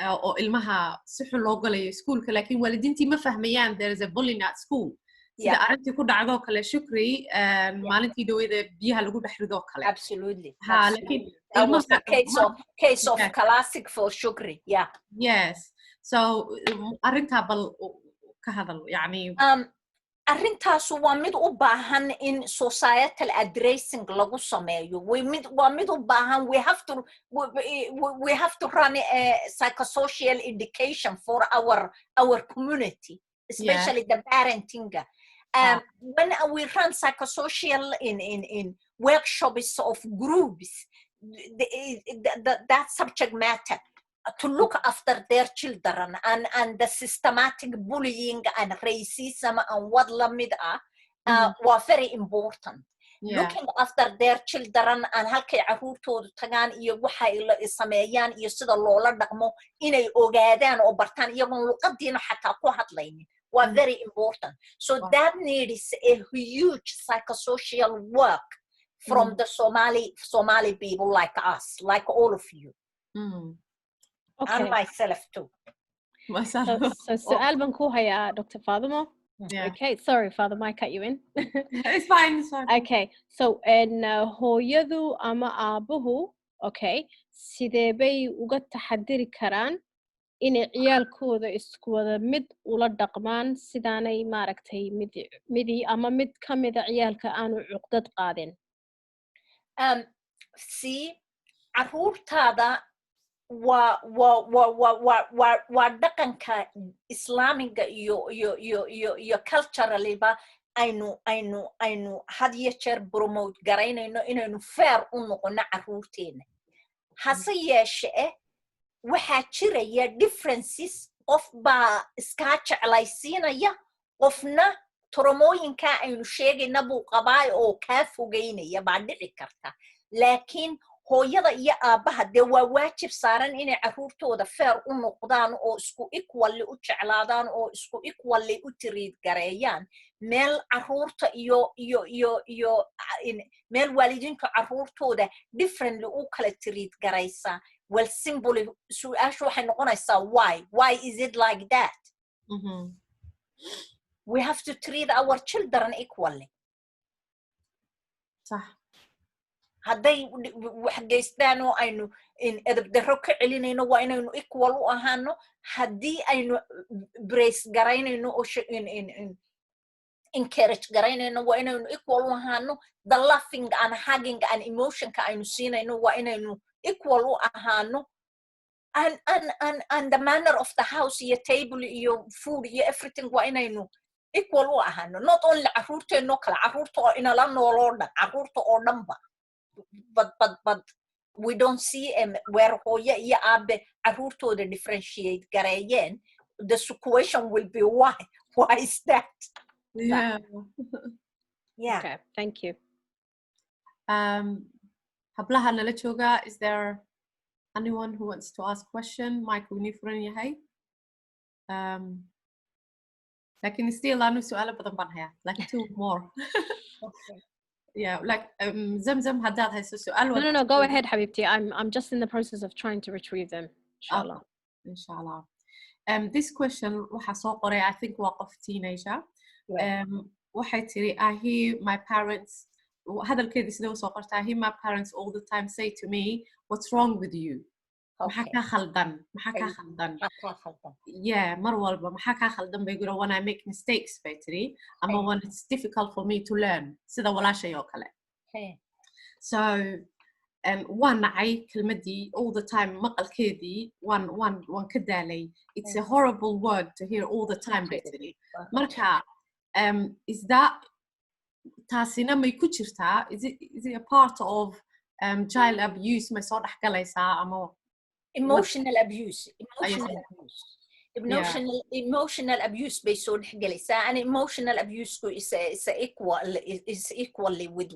oo ilmaha si xun loo galayo iskuulka, laakiin waalidiintii ma fahmayaan there is a bullying at school. sida arintii ku dhacdo kale Shukri maalintii dhaweeyda biyaha lagu dhaxrido kale. Absolutely. Laakiin that was the case of classic for Shukri. Yes. So arinta bal ka hadal yani arintaasu waa mid u baahan in societal addressing lagu sameeyo. waa mid u baahan we have to run a psychosocial education for our community, especially the parenting. When we run psychosocial in workshops of groups, that subject matter to look after their children and the systematic bullying and racism and what lamid were very important. Looking after their children and halkay caruurtoodu tagaan iyo waxa ay sameeyaan iyo sida loola dhaqmo inay ogaadaan oo bartaan iyagoon luqadiina xataa ku hadlaynin were very important. So that needs a huge psychosocial work from the Somali people like us, like all of you. Okay. And myself too. So su'aal baan ku hayaa Dr. Fadumo. Okay, sorry Fadumo, I cut you in. It's fine. Okay, so hooyadu ama aabuhu, okay, sidee bay uga taxadiri karaan inay ciyaalkooda isku wada mid ula dhaqmaan sidaanay maaragtay midi ama mid ka mid a ciyaalka aanu cuqdad qaadin? caruurtaada waa dhaqanka islaamiga iyo culturaliba aynu had iyo jeer promote garaynayno inaynu fair u noqono caruurteena. hase yeeshee waxaa jiraya differences. qof baa iskaa jeclaysiinaya, qofna traumooyinka aynu sheegayna buu qabaa oo kaa fogeynaya baa dhici karta. laakiin hooyada iyo aabaha dee waa waajib saaran inay caruurtooda fair u noqdaan oo isku equally u jeclaadaan oo isku equally u tiriid gareeyaan meel caruurta iyo meel waalidiintu caruurtooda differently u kala tiriid garaysaa well simply su'aashu waxay noqonaysaa why is it like that? We have to treat our children equally. صح. hadday wax geystaan oo aynu edeb darro ka celinayno waa inaynu equal u ahaano haddii aynu brace garaynayno oo encourage garaynayno waa inaynu equal u ahaano the laughing and hugging and emotionka aynu siinayno waa inaynu equal u ahaano and the manner of the house iyo table iyo food iyo everything waa inaynu equal u ahaano not only caruurteenno kale caruurta oo inala nooloo dhan caruurta oo dhanba but we don't see where hooyo iyo aabe caruurtooda differentiate gareeyeen the situation will be why is that? Yeah. Yeah. Okay, thank you. hablaha nala jooga, is there anyone who wants to ask question? Mike wini furan yahay. Lakin still anu su'aalo badan baan hayaa, like 2 more. Okay. Yeah, like ZamZam haddaad hayso su'aal. No, go ahead, Habibti. I'm just in the process of trying to retrieve them. Inshallah. Inshallah. This question waxa soo qoray, I think waa qof teenager. Waxay tiri, I hear my parents, hadalkeedii sida u soo qortay, I hear my parents all the time say to me, what's wrong with you? Maxaa ka khaldan? Yeah, mar walba maxaa ka khaldan bay gura when I make mistakes bay tiri, ama when it's difficult for me to learn, sida walaashay oo kale. So waan nacay kelmadii all the time maqalkeedii waan ka daalay. It's a horrible word to hear all the time bay tiri. Marka is that taasina may ku jirtaa? Is it a part of child abuse may soo dhex galaysaa ama emotional abuse bay soo dhex galaysaa, and emotional abuse is equally with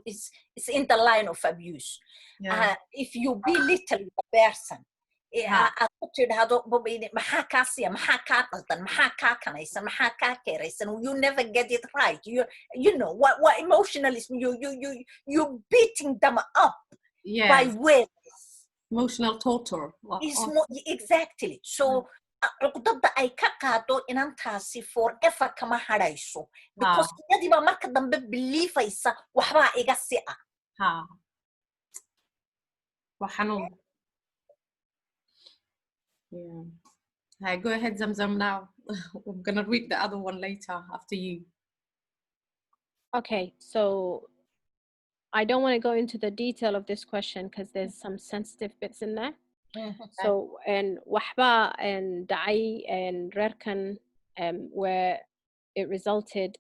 is in the line of abuse. If you belittle the person, aad ku tidhaahdo maxaa kaa siya, maxaa kaa qaldan, maxaa kaa kanaysan, maxaa kaa keeraysan, you never get it right, you know what emotionalism, you beating them up by words. Emotional torture. Exactly. So cuqdada ay ka qaado inantaasi forever kama hadhayso, because iyadii baa marka dambe beliefaysa waxbaa iga si ah. Waa xanuun. Yeah. Hi, go ahead, ZamZam now. I'm gonna read the other one later after you. Okay, so I don't want to go into the detail of this question because there's some sensitive bits in there. So, and wahba and da'i and rerkan, where it resulted,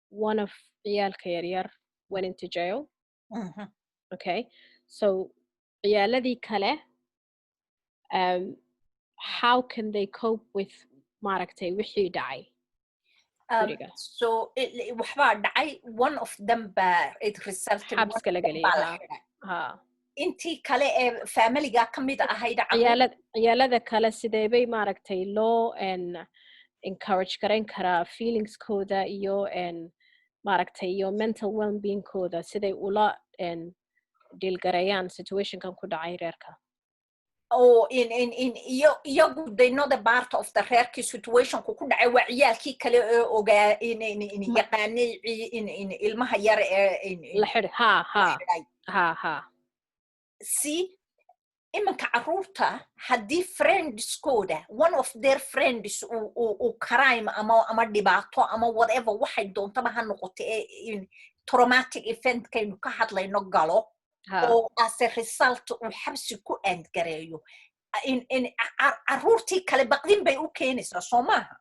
one of Riyal Khayriyar went into jail. Okay, so Riyaladi Kale, how can they cope with Marakte Wihi da'i? So one of them it resulted intii kale ee familiga kamid ahayd ciyaalada kale sidee bay maaragtay loo encourage garayn karaa feelings kooda iyo maaragtay iyo mental well-being kooda siday ula deal garayaan situationkan ku dhacay reerka. Oh, iyagu they know the part of the reerkii situation ku dhacay waa ciyaalkii kale ee ogaa yaqaanay ilmaha yar ee la xidhay. See, imanka caruurta haddii friendskooda one of their friends u crime ama dhibaato ama whatever waxay doontaba ha noqoto ee traumatic event kaynu ka hadlayno galo, oo as a result uu xabsi ku gareeyo, caruurtii kale baqdin bay u keenaysaa soo maaha.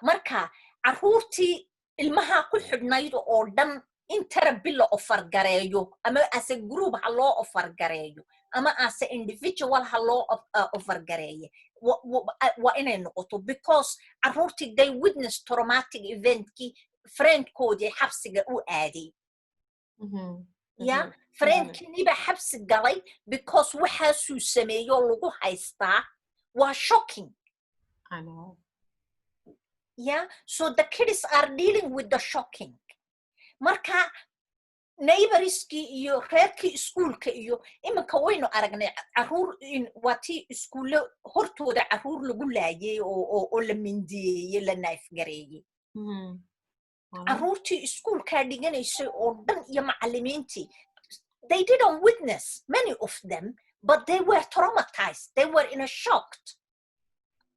Marka caruurtii ilmaha ku xidhnayd oo dhan in therapy la offer gareeyo, ama as a group ha loo offer gareeyo, ama as a individual ha loo offer gareeyo, waa inay noqoto, because caruurtii they witness traumatic event ki friendkoodii xabsiga u aaday. Yeah, friendkiniba xabsi galay because waxaasuu sameeyo lagu haystaa waa shocking. I know. Yeah, so the kids are dealing with the shocking. Marka neighborski iyo reerkii iskuulka iyo iminka waynu aragnay caruur waati iskuulo hortooda caruur lagu laayay oo la mindiyeeyay la naafgareeyay. Caruurtii iskuulka dhiganaysay oo dhan iyo macallimiintii, they didn't witness, many of them, but they were traumatized, they were in a shock.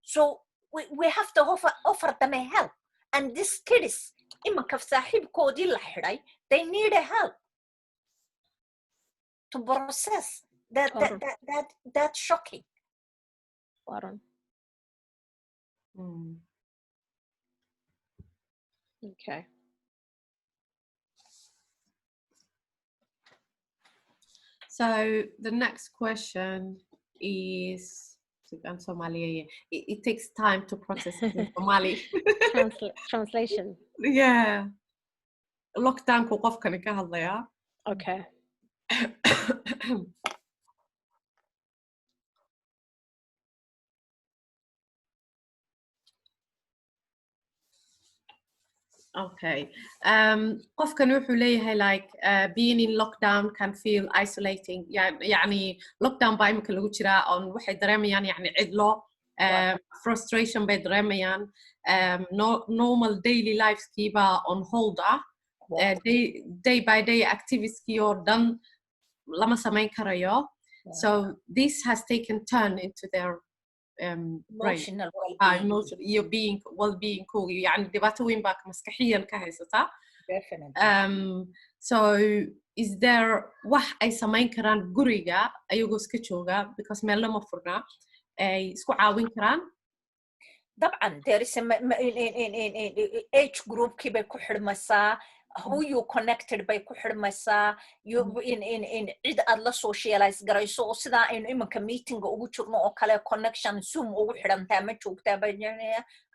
So we have to offer them a help, and these kids imanka saaxiibkoodii la xidhay, they need a help to process that shocking. Okay. So the next question is in Somali. It takes time to process it in Somali. Translation. Yeah. Lockdown ku qofkani ka hadlaya. Okay. Okay. Qofkan wuxuu leeyahay like being in lockdown can feel isolating. يعني lockdown baa imika lagu jiraa on waxay dareemayaan يعني cidlo, frustration bay dareemayaan, normal daily lives kiiba on hold ah, day by day activities kii oo dhan lama samayn karayo. So this has taken turn into their emotional well-being, well-being cool. يعني dhibaato weyn baa maskaxiyan ka haysata. Definitely. So is there wax ay samayn karaan guriga ayagoo iska jooga because meel lama furna ay isku caawin karaan? طبعا there is in age group kii bay ku xidhmaysaa, who you connected bay ku xidhmaysaa, you in cid aad la socialize garayso oo sidaa aynu imanka meetinga ugu jirno oo kale connection Zoom ugu xidhantaa ma joogtaa bay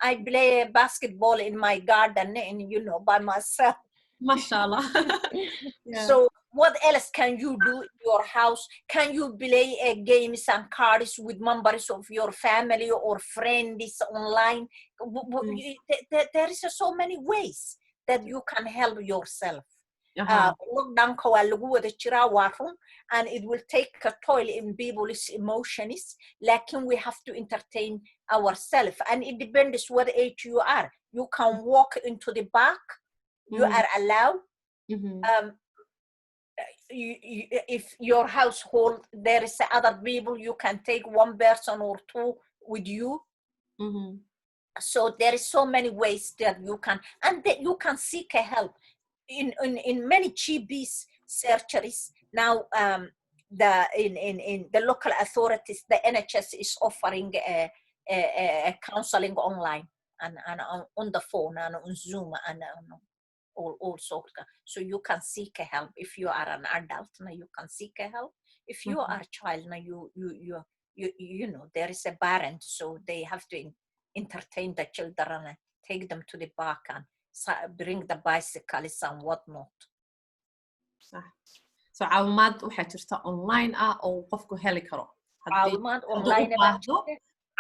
I play basketball in my garden and you know by myself. Mashallah. Yeah. So what else can you do in your house? Can you play games and cards with members of your family or friends online? There is so many ways that you can help yourself. Lockdown-ka waa lagu wada jiraa waa run, and it will take a toll in people's emotions, lakin we have to entertain ourselves, and it depends what age you are. You can walk into the park, you are allowed. If your household there is other people, you can take one person or two with you. So there is so many ways that you can, and that you can seek a help in many GPs surgeries now. In the local authorities, the NHS is offering a counseling online and on the phone and on Zoom and all sorts. So you can seek a help. If you are an adult now, you can seek a help. If you are a child now, you know there is a parent, so they have to entertain the children and take them to the park and bring the bicycles and whatnot. So caawimaad waxay jirta online ah oo qofku heli karo. Caawimaad online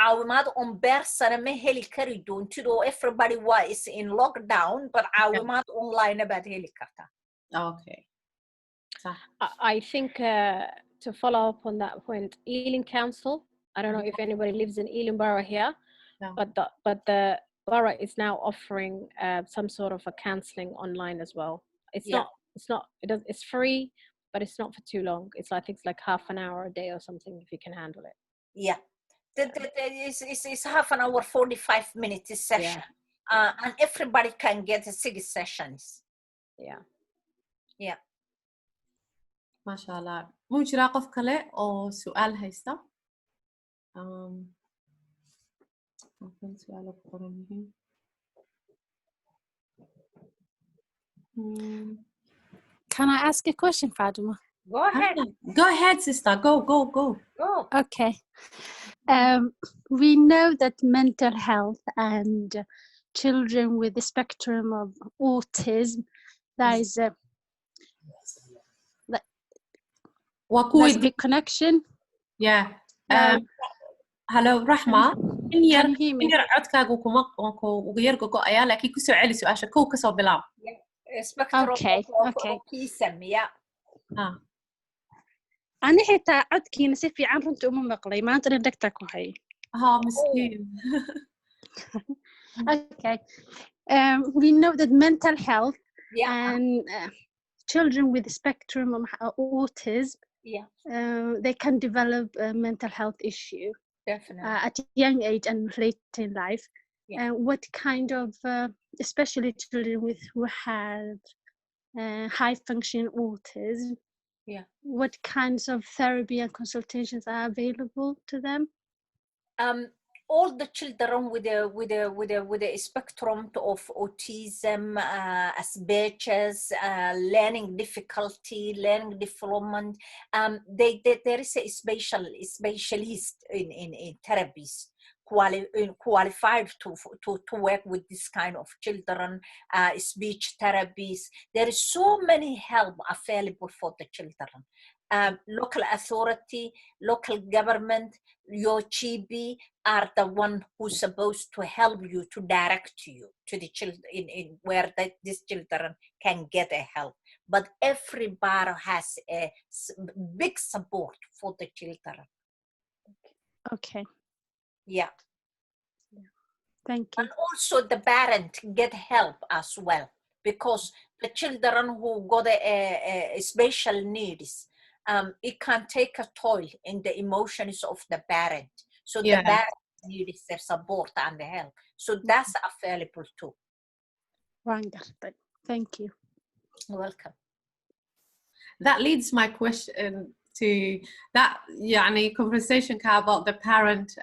caawimaad on person ma heli kari doontid oo everybody is in lockdown, but caawimaad online baad heli kartaa. Okay. I think to follow up on that point, Ealing Council, I don't know if anybody lives in Ealing Borough here, but the borough is now offering some sort of a counselling online as well. It's free, but it's not for too long. It's like half an hour a day or something if you can handle it. Yeah. It's half an hour, 45 minutes session. And everybody can get 6 sessions. Yeah. Mashallah. Muu jiraa qof kale oo su'aal haysta? Can I ask a question, Fadumo? Go ahead. Go ahead, sister. Go. Okay. We know that mental health and children with the spectrum of autism, Nice big connection. Yeah. Hello, Rahma. Can you hear me? codkaagu kuma ugu yar gogo'aya laakiin ku soo celi su'aasha kow ka soo bilaab. Okay. Yeah. Ani xitaa codkiina si fiican runtii uma maqlay maantana dhagta ku hay. Miskiin. Okay. We know that mental health and children with the spectrum of autism, they can develop a mental health issue. Definitely. At a young age and late in life. What kind of, especially children who have high functioning autism, what kinds of therapy and consultations are available to them? All the children with a spectrum of autism, Asperger's, learning difficulty, learning development, there is a specialist in therapies qualified to work with this kind of children, speech therapies. There is so many help available for the children. Local authority, local government, your GP are the one who's supposed to help you, to direct you to the children in where these children can get a help. But everybody has a big support for the children. Okay. Yeah. Thank you. And also the parent get help as well, because the children who got a special needs, it can take a toll in the emotions of the parent. So the parent needs their support and the help. So that's available too. Wonderful. Thank you. You're welcome. That leads my question to that conversation about the parent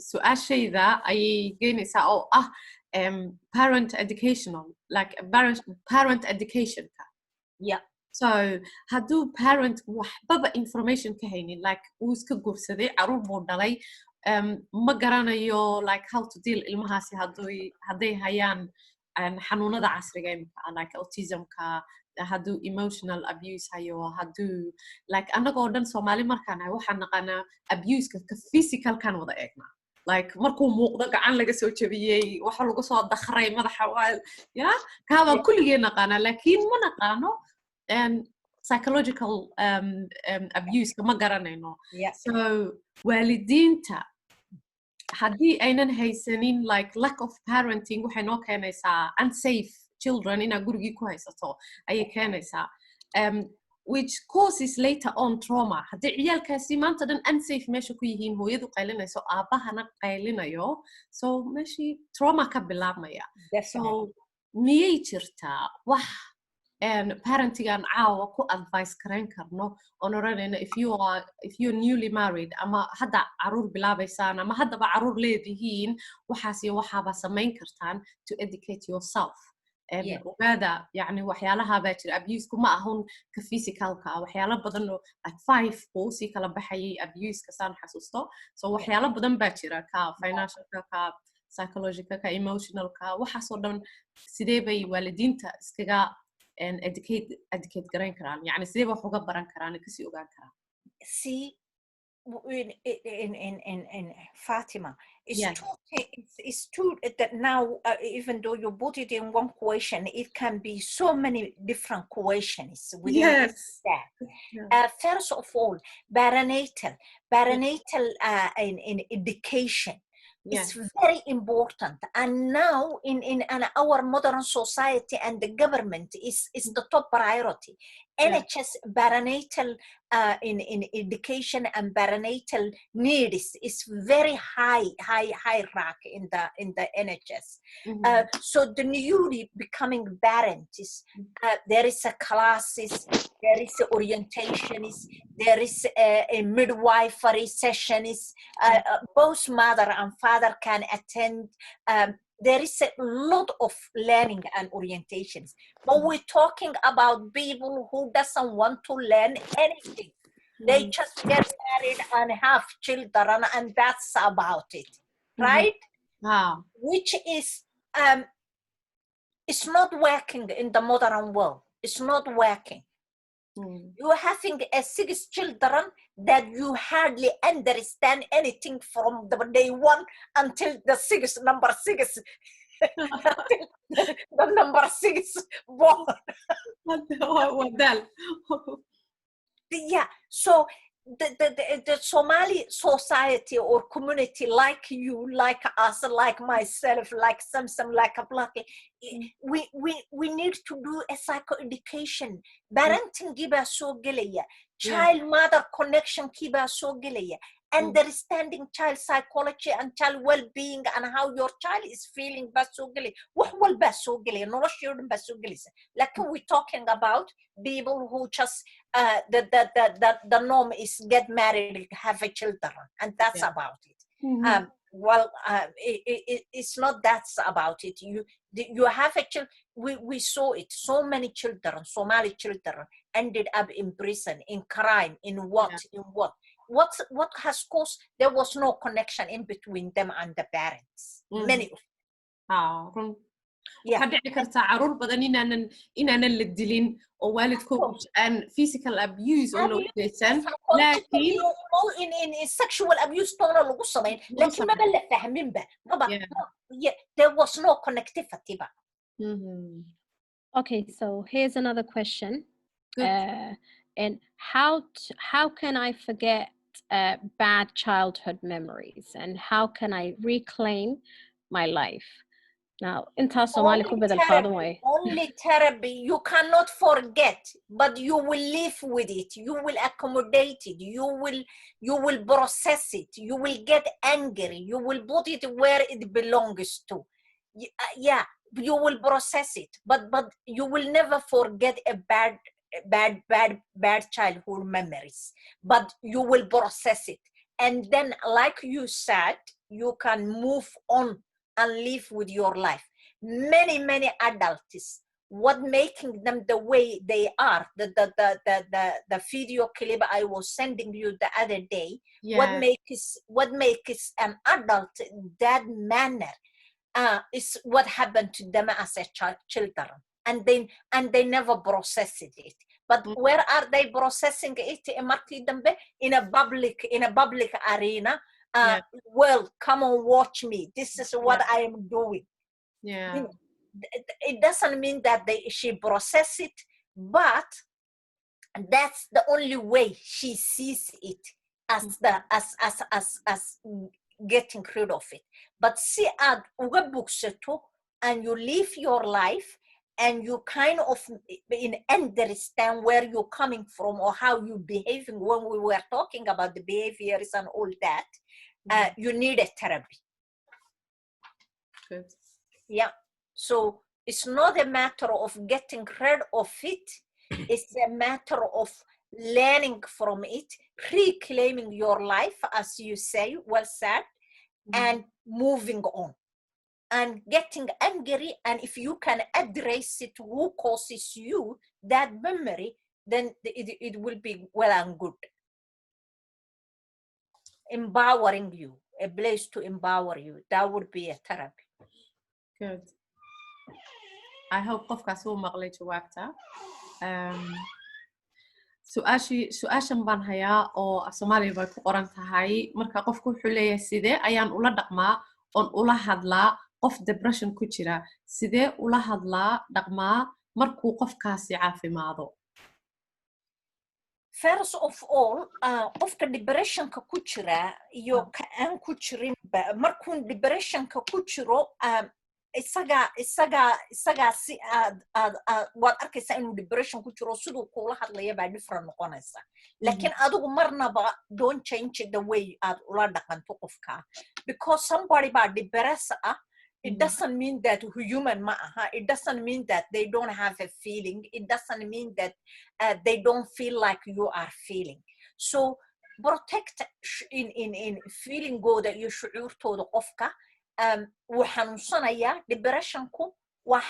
su'aashayda ayay geynaysaa oo ah parent educational, like parent education. Yeah. So hadduu parent waxbaba information ka haynin, like uu iska guursaday caruur buu dhalay, ma garanayo like how to deal ilmahaasi hadday hayaan xanuunada casriga imika like autismka, hadduu emotional abuse hayo, hadduu like annagoo dhan Somali markaan ahay waxaan naqaanaa abuseka ka physicalkan wada eegnaa, like markuu muuqdo gacan laga soo jabiyey, waxa lagu soo dakhray madaxa kaaba kulligeen naqaanaa, laakiin ma naqaano psychological abuse ma garanayno. So waalidiinta haddii aynan haysanin like lack of parenting waxay noo keenaysaa unsafe children inaa gurigii ku haysato ayay keenaysaa, which causes later on trauma. Haddii ciyaalkaasi maanta dhan unsafe meesha ku yihiin, hooyadu qaylinayso, aabahana qaylinayo, so meeshii trauma ka bilaabmaya. So miyay jirtaa wax parenting caawa ku advice karayn karno oon oranayna if you're newly married ama hadda caruur bilaabaysaan ama haddaba caruur leedihiin waxaas iyo waxaaba samayn kartaan to educate yourself. Ogaada waxyaalaha baa jira, abuse-ku ma ahun ka physicalka, waxyaalo badan oo like 5 buu sii kala baxayay abuse-ka saan xasuusto. So waxyaalo badan baa jira, ka financialka, ka psychological, ka emotionalka, waxaasoo dhan sidee bay waalidiinta iskaga educate garayn karaan, sidee wax uga baran karaan, kasii ogaan karaan. See, in Fatima, it's true that now, even though you put it in one question, it can be so many different questions within that. First of all, perinatal in education. It's very important, and now in our modern society and the government is the top priority. NHS perinatal in education and perinatal needs is very high rank in the NHS. So the newly becoming parents, there is a classes, there is a orientationist, there is a midwifery sessionist, both mother and father can attend. There is a lot of learning and orientations, but we're talking about people who doesn't want to learn anything. They just get married and have children, and that's about it, right? Which is it's not working in the modern world. It's not working. You're having 6 children that you hardly understand anything from the day 1 until the number 6 the number 6 born. Yeah, so the Somali society or community, like you, like us, like myself, like ZamZam, like Ablaki, we need to do a psychoeducation. Parenting kiba so gelaya, child-mother connection kiba so gelaya, understanding child psychology and child well-being and how your child is feeling ba so gelaya. Wax walba so gelaya, noloshoodan ba so gelaysa. Like we're talking about people who just the norm is get married, have a children, and that's about it. Well, it's not that's about it. You have a child. We saw it. So many children, Somali children, ended up in prison, in crime, in what. What has caused? There was no connection in between them and the parents. Many of them. waxaa dhici kartaa caruur badan inaanan la dilin oo waalidkoodu aan physical abuse oo loo geysan laakiin in sexual abuse toona lagu samayn laakiin maba la fahminba there was no connectivity ba. Okay, so here's another question. And how can I forget bad childhood memories, and how can I reclaim my life? Now, only therapy. You cannot forget, but you will live with it. You will accommodate it. You will process it. You will get angry. You will put it where it belongs to. Yeah, you will process it, but you will never forget a bad childhood memories. But you will process it, and then, like you said, you can move on and live with your life. Many adults, what making them the way they are, the video clip I was sending you the other day, what makes an adult that manner is what happened to them as a children, and they never processed it. But where are they processing it? In a public arena. Well, come and watch me. This is what I am doing. It doesn't mean that she processed it, but that's the only way she sees it as getting rid of it. But see, and you live your life, and you kind of understand where you're coming from or how you're behaving. When we were talking about the behaviors and all that, you need a therapy. Good. Yeah. So it's not a matter of getting rid of it. It's a matter of learning from it, reclaiming your life, as you say, well said, and moving on. And getting angry, and if you can address it, who causes you that memory, then it will be well and good. Empowering you, a place to empower you, that would be a therapy. Good. I hope qofkaas uu maqlay jawaabta. Su-aashan baan hayaa oo Soomaaliya bay ku qoran tahay. Marka qofku wuxuu leeyahay sidee ayaan ula dhaqmaa oon ula hadlaa qof depression ku jira, sidee ula hadlaa dhaqmaa markuu qofkaasi caafimaado? First of all, qofka depressionka ku jira iyo ka aan ku jirin markuu depressionka ku jiro, isaga si waad arkaysaa inuu depression ku jiro, siduu kula hadlaya baa different noqonaysa. Laakiin adigu marnaba don't change the way aad ula dhaqanto qofka, because somebody baa depressed it doesn't mean that human ma'aha. It doesn't mean that they don't have a feeling. It doesn't mean that they don't feel like you are feeling. So protect in feeling gooda iyo shucuurtooda qofka. Wuu xanuunsanayaa, depressionku waa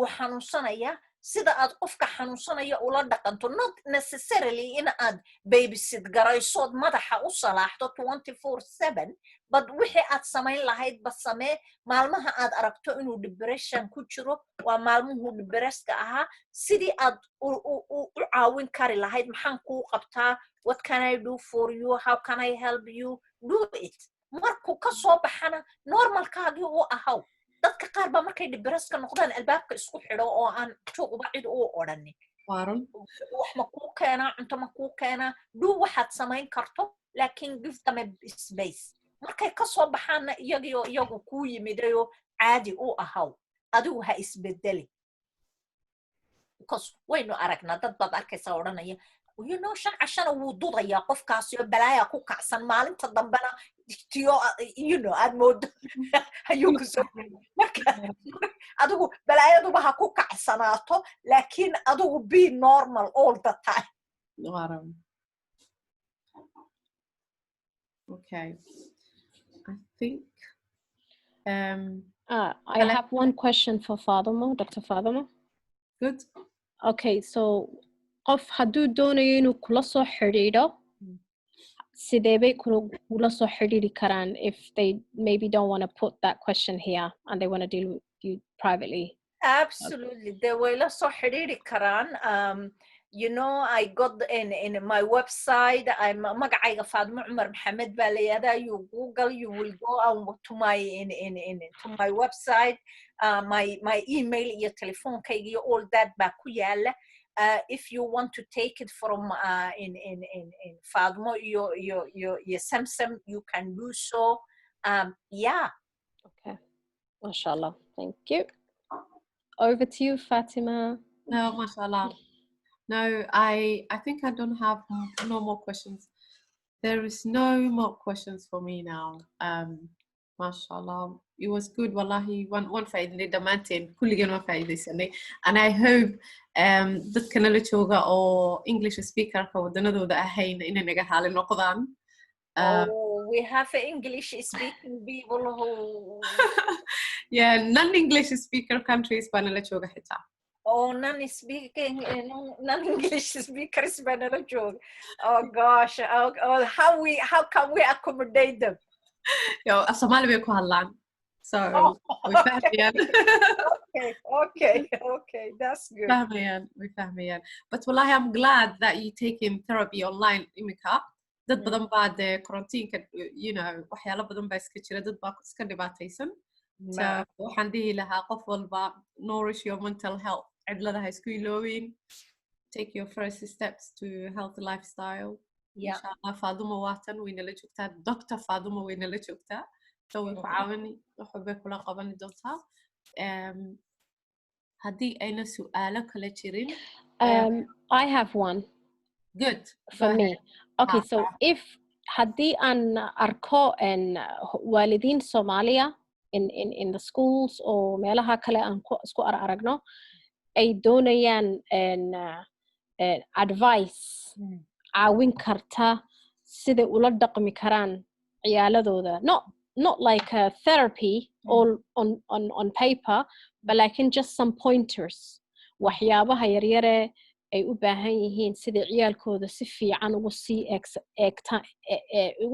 xanuunsanaya, sida aad qofka xanuunsanaya ula dhaqanto, not necessarily in aad babysit garaysood madaxa u salaaxdo 24/7, but wixii aad samayn lahayd ba samee. Maalmaha aad aragto inuu depression ku jiro waa maalmuhu depresska ahaa, sidii aad u caawin kari lahayd. Maxaan kuu qabtaa? What can I do for you? How can I help you? Do it. Markuu ka soo baxana normalkaagii u ahaw. dadka qaar ba markay depresska noqdaan albaabka isku xidho oo aan tuuqba cid u odhanin. wax ma kuu keenaa, cunto ma kuu keenaa, do waxaad samayn karto, laakiin give them a space. markay ka soo baxaana iyagu kuu yimidayo caadi u ahaw, adigu ha isbedeli. because waynu aragnaa dad baad arkaysaa odhanaya, you know, shan cashana wuu dudayaa qofkaasi oo balaaya ku kacsan, maalinta dambena tiyo, you know, aad moodo ayuu ku soo marka adigu balaayaduba ha ku kacsanaato, laakiin adigu be normal all the time. Okay, I think I have one question for Fadumo, Dr. Fadumo. Good. Okay, so qof hadduu doonayo inuu kula soo xidhiidho, sidee bay kula soo xidhiidhi karaan if they maybe don't want to put that question here and they want to deal with you privately? Absolutely, they way la soo xidhiidhi karaan. You know, I got in my website, I'm magacayga Fadumo Omar Mohamed baa la yiraahdaa. You Google, you will go to my to my website, my email iyo telefoonkayga iyo all that baa ku yaala. If you want to take it from in Fadumo your ZamZam, you can do so. Yeah. Okay. Mashallah. Thank you. Over to you, Fatima. No, mashallah. No, I think I don't have no more questions. There is no more questions for me now. Mashallah. It was good. Wallahi, one faa'iiday dhamaanteen kulligeen waan faa'iidaysanay. And I hope dadka nala jooga oo English speaker ka wadanadooda ahayn inay naga haalin noqdaan. We have English speaking people who yeah, non-English speaker countries baa nala jooga xitaa. Oh, non-English speakers banana joke. Oh gosh. Oh, how can we accommodate them? Yo, Somali bay ku hadlaan. So we fahmayaan. Okay, that's good. We fahmayaan. But wallahi, I'm glad that you taking therapy online imika. Dad badan baa de quarantine-ka, you know, waxyaalo badan baa iska jira, dad baa iska dhibaataysan. So waxaan dhihi lahaa qof walba, nourish your mental health. Cidlada ha isku iloobin. Take your first steps to a healthy lifestyle. Yeah. Inshallah, Fadumo waatan wayna la joogtaa. Dr. Fadumo wayna la joogtaa. So way ku caawini, wax bay kula qabani doontaa. Haddii ayna su'aalo kala jirin. I have one. Good. For me. Okay, so if haddii aan arko waalidiin Soomaaliya in the schools or meelaha kale aan isku aragno, ay doonayaan advice caawin karta sida ula dhaqmi karaan ciyaaladooda, not like a therapy all on paper, but like just some pointers, waxyaabaha yaryare ay u baahan yihiin sida ciyaalkooda si fiican ugu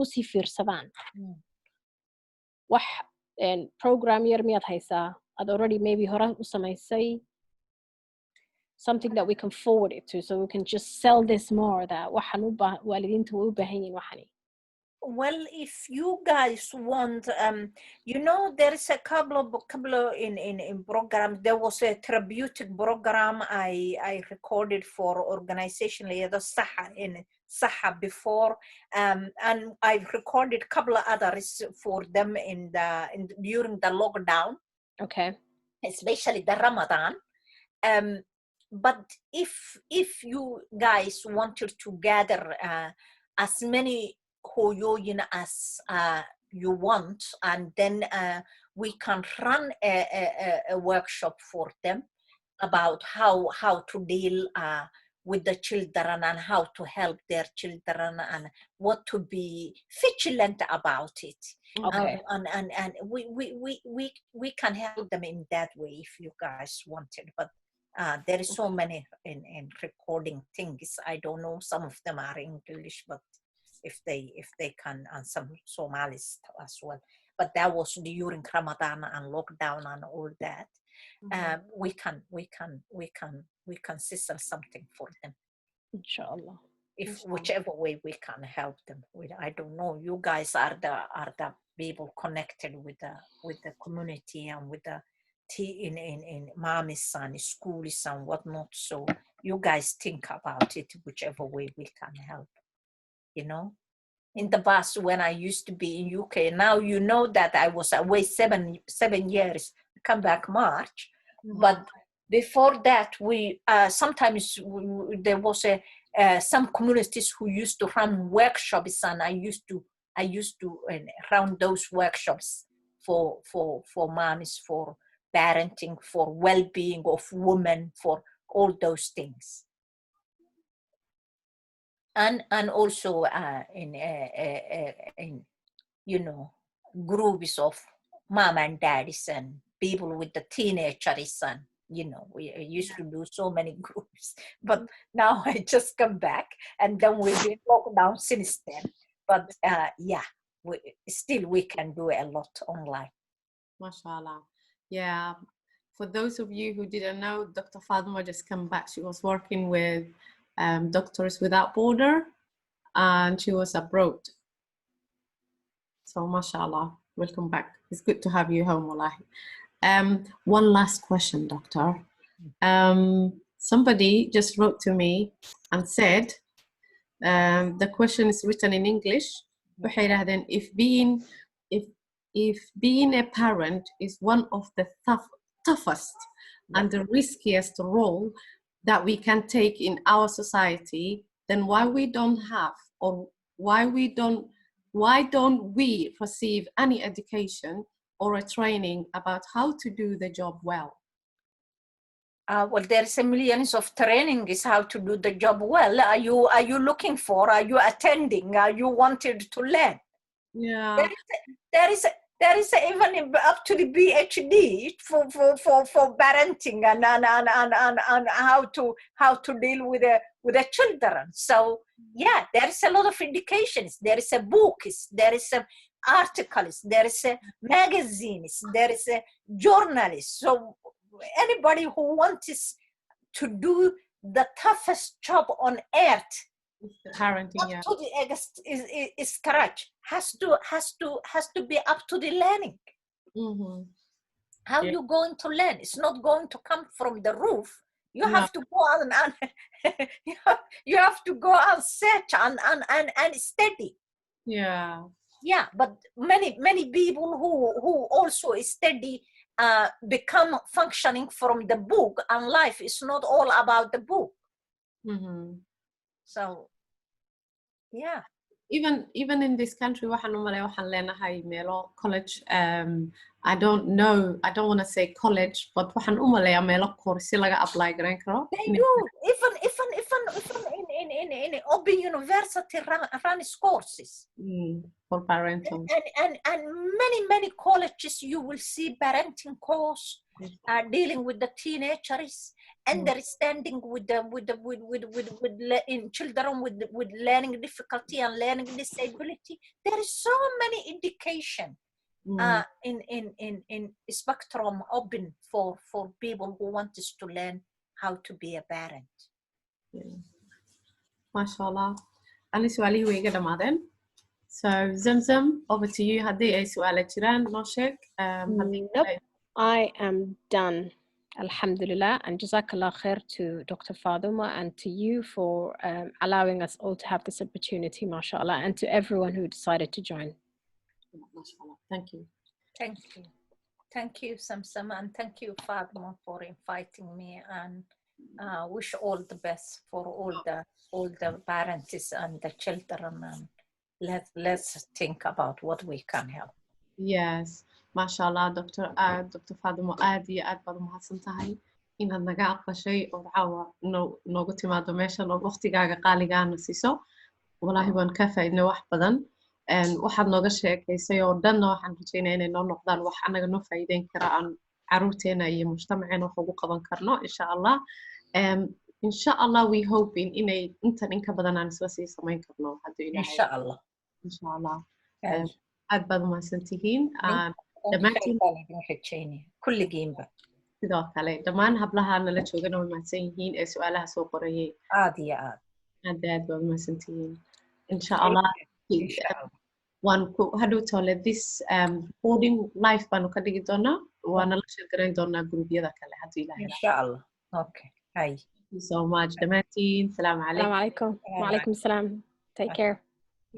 sii fiirsadaan. wax program yar miyaad haysaa ad already maybe hore u samaysay, something that we can forward it to so we can just sell this more, that waxaan waalidiinta way u baahan yihiin waxani? Well, if you guys want, you know, there is a couple of in program. There was a therapeutic program I recorded for organization like the Saha before, and I've recorded a couple of others for them during the lockdown. Okay. Especially the Ramadan. But if you guys wanted to gather as many hoyoyin as you want, and then we can run a workshop for them about how to deal with the children and how to help their children and what to be vigilant about it. Okay. And we can help them in that way if you guys wanted. But There is so many in recording things. I don't know, some of them are English, but if they can, and some Somalis as well. But that was during Ramadan and lockdown and all that. We can sister something for them. Inshallah. If whichever way we can help them with, I don't know. You guys are the people connected with the community and with the in mommies and schools and whatnot. So you guys think about it whichever way we can help. You know, in the past when I used to be in UK, now you know that I was away 7 years. Come back March, but before that we sometimes there was some communities who used to run workshops, and I used to run those workshops for moms, for parenting, for well-being of women, for all those things, and also in you know, groups of mom and daddies and people with the teenagers, and you know, we used to do so many groups, but now I just come back, and then we've been locked down since then. But yeah, we can do a lot online. MashaAllah. Yeah. For those of you who didn't know, Dr. Fadumo just come back. She was working with Doctors Without Border, and she was abroad. So MashaAllah, welcome back. It's good to have you home, wallahi. One last question, doctor. Somebody just wrote to me and said, the question is written in English. If being a parent is one of the toughest and the riskiest role that we can take in our society, then why don't we receive any education or a training about how to do the job well? Well, there's millions of trainings how to do the job well. Are you looking for? Are you attending? Are you wanted to learn? Yeah. There is even up to the PhD for parenting and how to deal with the children. So yeah, there is a lot of indications. There is a books, there is a articles, there is a magazines, there is a journalist. So anybody who wants to do the toughest job on earth, parenting, yeah, to the scratch, has to be up to the learning. How you going to learn? It's not going to come from the roof. You have to go out and you have to go and search and study. Yeah. Yeah, but many people who also study become functioning from the book, and life is not all about the book. So yeah, even in this country, college. I don't know. I don't want to say college, but course apply. They do. Even in open university runs courses for parenting. And many colleges you will see parenting course, dealing with the teenagers, understanding with in children with learning difficulty and learning disability. There is so many indication in spectrum open for people who want us to learn how to be a parent. MashaAllah. أنا سؤالي ويجي دمادن. So ZamZam, over to you. هدي أي سؤال جيران نوشك. Nope. I am done. Alhamdulillah, and Jazakallah khair to Dr. Fadumo and to you for allowing us all to have this opportunity, mashallah, and to everyone who decided to join. MashaAllah. Thank you. Thank you. Thank you, ZamZam, and thank you, Fadumo, for inviting me, and wish all the best for all the parents and the children, and let's think about what we can help. Yes. MashaAllah, Dr. Fadumo, aad iyo aad baad umahadsan tahay inaad naga aqbashay oo caawa noogu timaado meeshan oo waqtigaaga qaaligaana siiso. Wallahi waan ka faa'iidnay wax badan. Waxaad nooga sheekaysay oo dhanna waxaan rajaynayaa inay noo noqdaan wax anaga noo faa'iideyn kara aan caruurteena iyo mujtamaceena wax ugu qaban karno insha Allah. Insha Allah we hoping inay intan in ka badan aan isla sii samayn karno haddii Ilaahay insha Allah. aad baad mahadsantihiin dhammaantiin kulligiinba sidoo kale dhammaan hablaha nala joogana way mahadsan yihiin ee su'aalaha soo qorayay aad iyo aad baad mahadsantihiin insha Allah. waan ku hadhow tole this recording live baanu ka dhigi doonaa waana la share gareyn doonaa gruubyada kale haddii Ilaahay insha Allah. Okay, hi. Thank you so much dhammaantiin. Salaam alaykum. Wa alaykum assalam. Take care.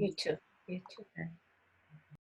You too.